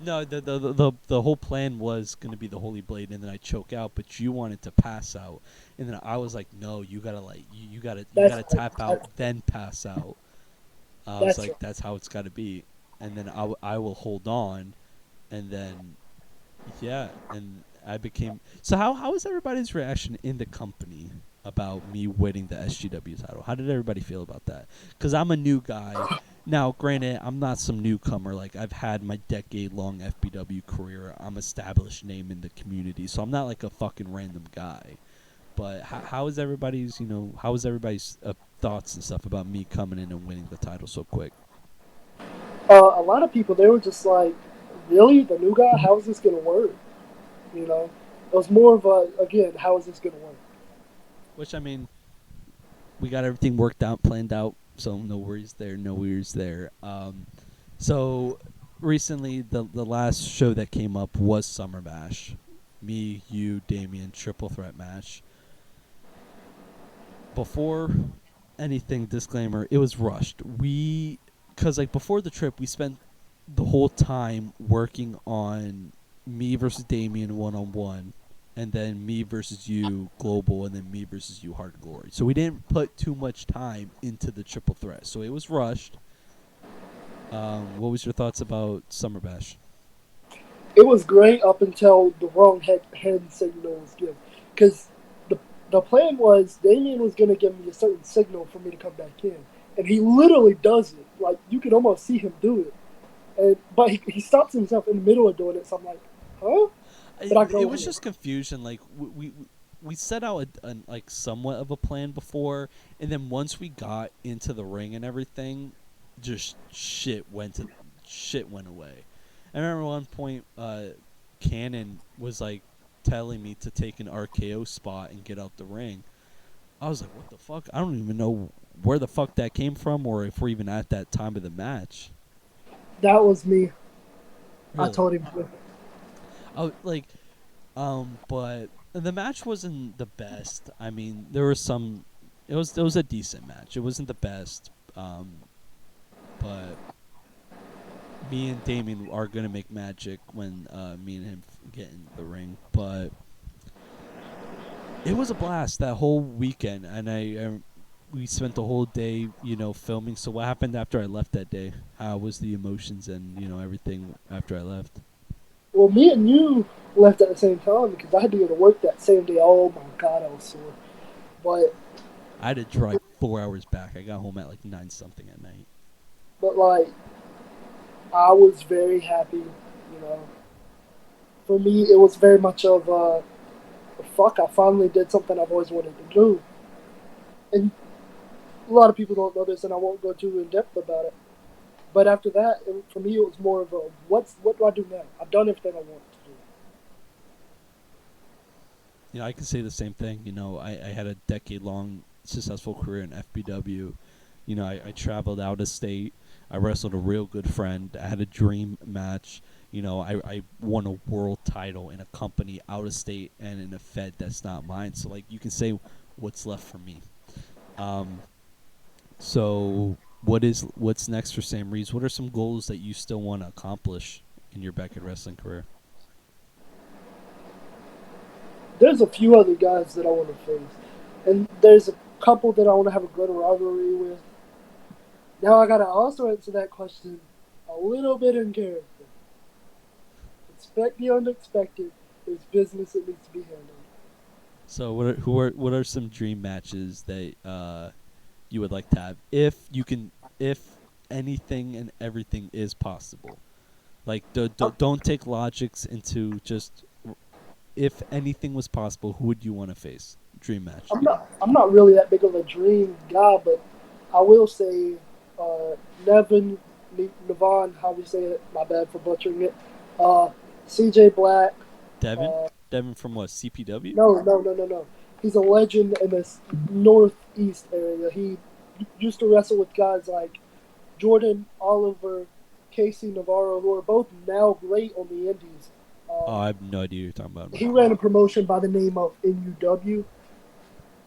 No, the whole plan was going to be the Holy Blade, and then I choke out. But you wanted to pass out, and then I was like, no, you gotta you
That's
gotta
right.
tap out,
That's,
then pass out. I was
that's
like,
right.
that's how it's got to be, and then I will hold on, and then yeah, and I became. So how was everybody's reaction in the company about me winning the SGW title? How did everybody feel about that? Because I'm a new guy. Now, granted, I'm not some newcomer. Like I've had my decade-long FBW career. I'm established name in the community, so I'm not like a fucking random guy. But how is everybody's how is everybody's thoughts and stuff about me coming in and winning the title so quick?
A lot of people, they were just like, really? The new guy? How is this going to work? You know? It was more of a, again, how is this going to work?
Which I mean, we got everything worked out, planned out, so no worries there, no worries there. So recently, the last show that came up was Summer Bash. Me, you, Damien, triple threat match. Before anything, disclaimer, it was rushed. Because like before the trip, we spent the whole time working on me versus Damien 1-on-1, and then me versus you global, and then me versus you hard glory. So we didn't put too much time into the triple threat. So it was rushed. What was your thoughts about Summer Bash?
It was great up until the wrong hand signal was given. Because the, the plan was Damien was going to give me a certain signal for me to come back in. And he literally does it. Like, you can almost see him do it. But he stops himself in the middle of doing it, so I'm like, huh? But I
It
go
was
in.
just confusion. Like we set out like somewhat of a plan before, and then once we got into the ring and everything, just shit went away. I remember one point, Cannon was like telling me to take an RKO spot and get out the ring. I was like, what the fuck? I don't even know where the fuck that came from, or if we're even at that time of the match.
That was me. I
Really?
told him.
Like, but the match wasn't the best. I mean, there were some. It was a decent match. It wasn't the best. But me and Damien are gonna make magic when me and him get in the ring. But it was a blast that whole weekend, and we spent the whole day, filming. So what happened after I left that day? How was the emotions and everything after I left?
Well, me and you left at the same time because I had to go to work that same day. Oh my god, I was sore. But
I had to drive 4 hours back. I got home at like 9 something at night.
like I was very happy. For me, it was very much of fuck. I finally did something I've always wanted to do, and a lot of people don't know this, and I won't go too in depth about it. But after that, for me, it was more of a what do I do now? I've done everything I want to do.
I can say the same thing. I had a decade-long successful career in FBW. I traveled out of state. I wrestled a real good friend. I had a dream match. I won a world title in a company out of state and in a fed that's not mine. So, like, you can say what's left for me. Um, so what's next for Sam Reeves? What are some goals that you still want to accomplish in your backyard wrestling career?
There's a few other guys that I want to face, and there's a couple that I want to have a good rivalry with. Now I gotta also answer that question a little bit in character. Expect the unexpected. There's business that needs to be handled.
So what are some dream matches that you would like to have if anything and everything is possible? Like don't take logics into just if anything was possible, who would you want to face? Dream match.
I'm not really that big of a dream guy, but I will say uh, Nevin Navon, how we say it. My bad for butchering it. Uh, C.J. Black.
Devin?
Uh,
Devin from what? CPW?
no. He's a legend in this northeast area. He used to wrestle with guys like Jordan Oliver, Casey Navarro, who are both now great on the Indies.
Oh,
Um,
I have no idea who you're talking about.
he ran a promotion by the name of NUW.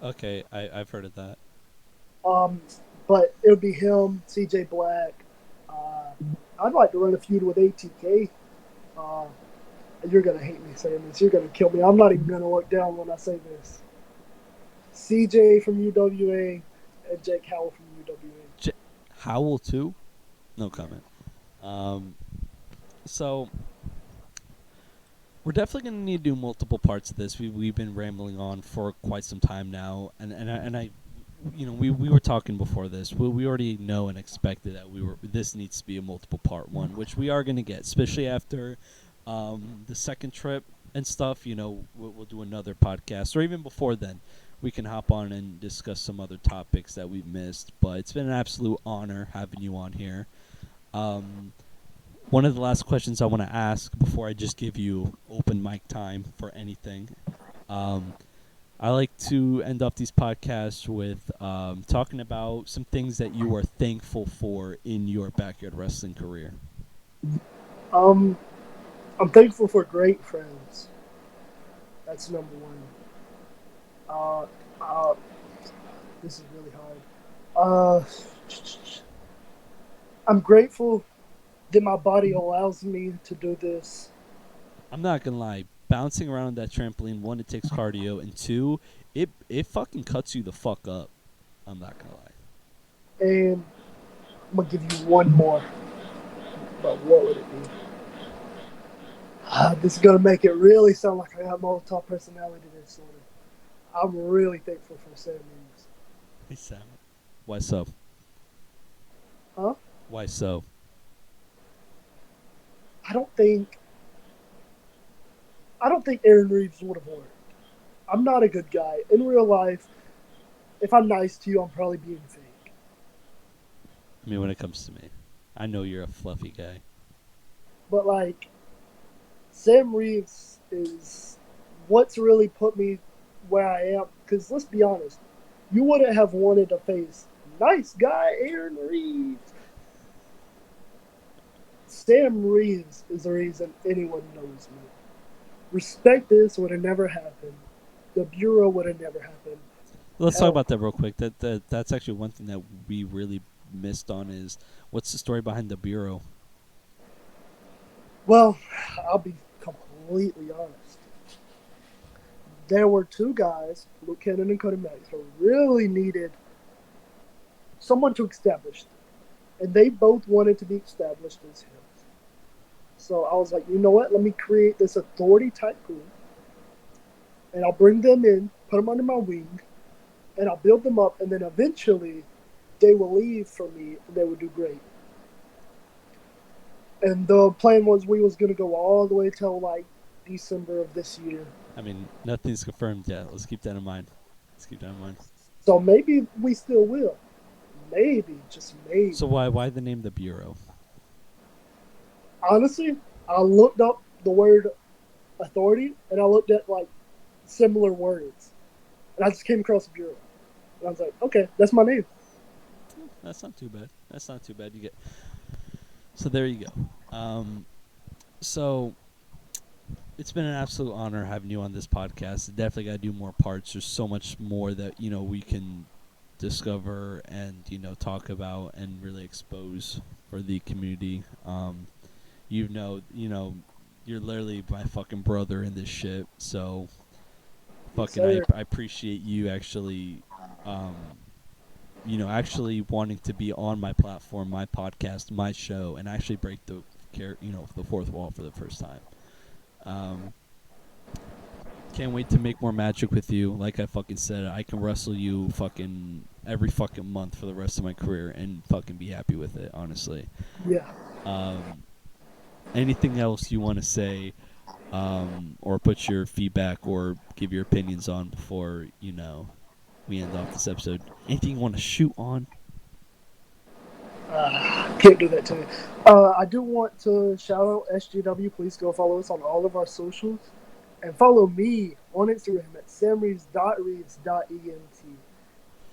Okay, I've heard of that.
Um, but it would be him, CJ Black. Uh, I'd like to run a feud with ATK. Uh, you're gonna hate me saying this. You're gonna kill me. I'm not even gonna look down when I say this. CJ from UWA and Jake Howell from UWA.
J- Howell too? No comment. Um, so we're definitely going to need to do multiple parts of this. We've been rambling on for quite some time now, and I we were talking before this. We already know and expected that this needs to be a multiple part one, which we are going to get, especially after the second trip and stuff. We'll do another podcast, or even before then, we can hop on and discuss some other topics that we've missed. But it's been an absolute honor having you on here. Um, One of the last questions I want to ask before I just give you open mic time for anything. Um, I like to end up these podcasts with talking about some things that you are thankful for in your backyard wrestling career.
Um, I'm thankful for great friends. That's number one. Uh, uh, this is really hard. I'm grateful that my body allows me to do this.
I'm not gonna lie, bouncing around on that trampoline, one, it takes cardio, and two, it fucking cuts you the fuck up. I'm not gonna lie.
And I'm gonna give you one more. But what would it be? This is gonna make it really sound like I got multiple personality disorder. I'm really thankful for Sam Reeves.
Hey Sam, why so?
Huh?
Why so?
I don't think I don't think Aaron Reeves would have worked. I'm not a good guy. In real life, if I'm nice to you, I'm probably being fake.
I mean, when it comes to me, I know you're a fluffy guy.
But like Sam Reeves is what's really put me where I am. Because let's be honest, you wouldn't have wanted to face nice guy Aaron Reeves. Sam Reeves is the reason anyone knows me. Respect this would have never happened. The Bureau would have never happened.
Let's talk
Hell,
about that real quick. That's actually one thing that we really missed on is what's the story behind the bureau?
well, I'll be completely honest. There were two guys, Luke Cannon and Cody Max, who really needed someone to establish them. And they both wanted to be established as heels. So I was like, you know what? Let me create this authority type group, and I'll bring them in, put them under my wing, and I'll build them up, and then eventually they will leave for me, and they will do great. And the plan was we was gonna go all the way till like December of this year.
I mean, nothing's confirmed yet. Let's keep that in mind. Let's keep that in mind.
So maybe we still will. Maybe, just maybe.
So why the name the bureau?
Honestly, I looked up the word authority and I looked at like similar words. And I just came across Bureau. And I was like, okay, that's my name.
That's not too bad. That's not too bad. You get so there you go. So it's been an absolute honor having you on this podcast. Definitely got to do more parts. There's so much more that we can discover and talk about and really expose for the community. You're literally my fucking brother in this shit. So
Yes,
fucking
sir.
I appreciate you actually um actually wanting to be on my platform, my podcast, my show, and actually break the fourth wall for the first time. Um, can't wait to make more magic with you. Like I fucking said, I can wrestle you fucking every fucking month for the rest of my career and fucking be happy with it, honestly.
Yeah.
Um, anything else you want to say, or put your feedback or give your opinions on before we end off this episode? Anything you want to shoot on?
Can't do that to me. I do want to shout out SGW. Please go follow us on all of our socials. And follow me on Instagram at samreeves.reeves.ent.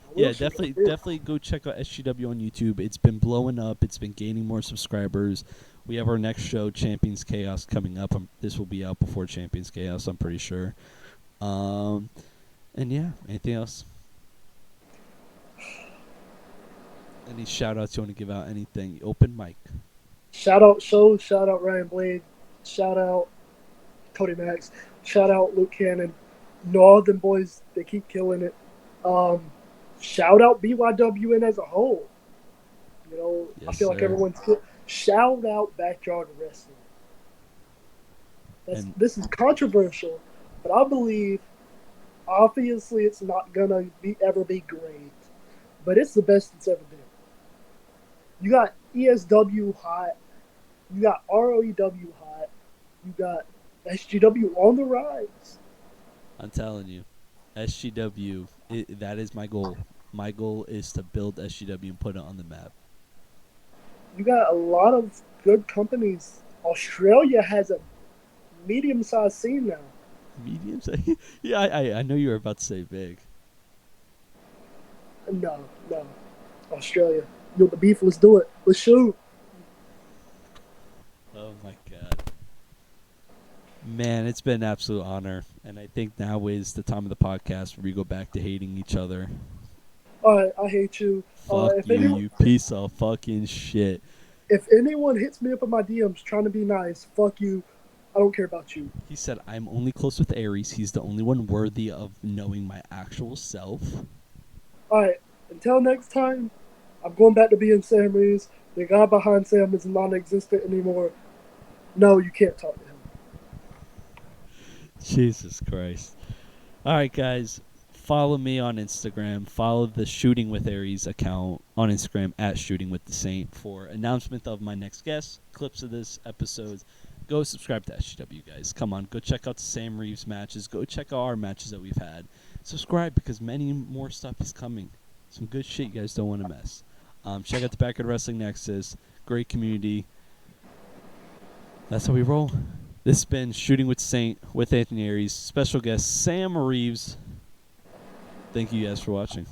I will
Yeah,
shoot a
definitely,
bit.
definitely go check out SGW on YouTube. It's been blowing up. It's been gaining more subscribers. We have our next show, Champions Chaos, coming up. This will be out before Champions Chaos, I'm pretty sure. Um, and yeah, anything else? Any shout outs you want to give out? Anything? Open mic.
Shout out Show, shout out Ryan Blade, shout out Cody Max, shout out Luke Cannon. No, all them boys, they keep killing it. Um, Shout out BYWN as a whole. I
Yes,
feel like
sir.
everyone's shout out Backyard Wrestling.
And
This is controversial, but I believe obviously it's not gonna ever be great, but it's the best it's ever been. You got ESW hot, you got ROEW hot, you got SGW on the rise.
I'm telling you, SGW, that is my goal. My goal is to build SGW and put it on the map.
You got a lot of good companies. Australia has a medium-sized scene now.
Mediums? Yeah, I know you were about to say big.
No, no, Australia. You want the beef? Let's do it. Let's shoot.
Oh my god. Man, it's been an absolute honor. And I think now is the time of the podcast where we go back to hating each other.
All right, I hate you.
Fuck
If
you,
anyone,
you piece of fucking shit.
if anyone hits me up in my DMs trying to be nice, fuck you. I don't care about you.
He said, I'm only close with Aries. He's the only one worthy of knowing my actual self.
All right, until next time, I'm going back to being Sam Reeves. The guy behind Sam is non-existent anymore. No, you can't talk to him.
Jesus Christ. All right, guys. Follow me on Instagram. Follow the Shooting with Aries account on Instagram at Shooting with the Saint for announcement of my next guest, clips of this episode. Go subscribe to SGW, guys. Come on, go check out the Sam Reeves matches. Go check out our matches that we've had. Subscribe because many more stuff is coming. Some good shit you guys don't want to miss. Check out the Backyard Wrestling Nexus. Great community. That's how we roll. This has been Shooting with Saint with Anthony Aries. Special guest Sam Reeves. Thank you guys for watching.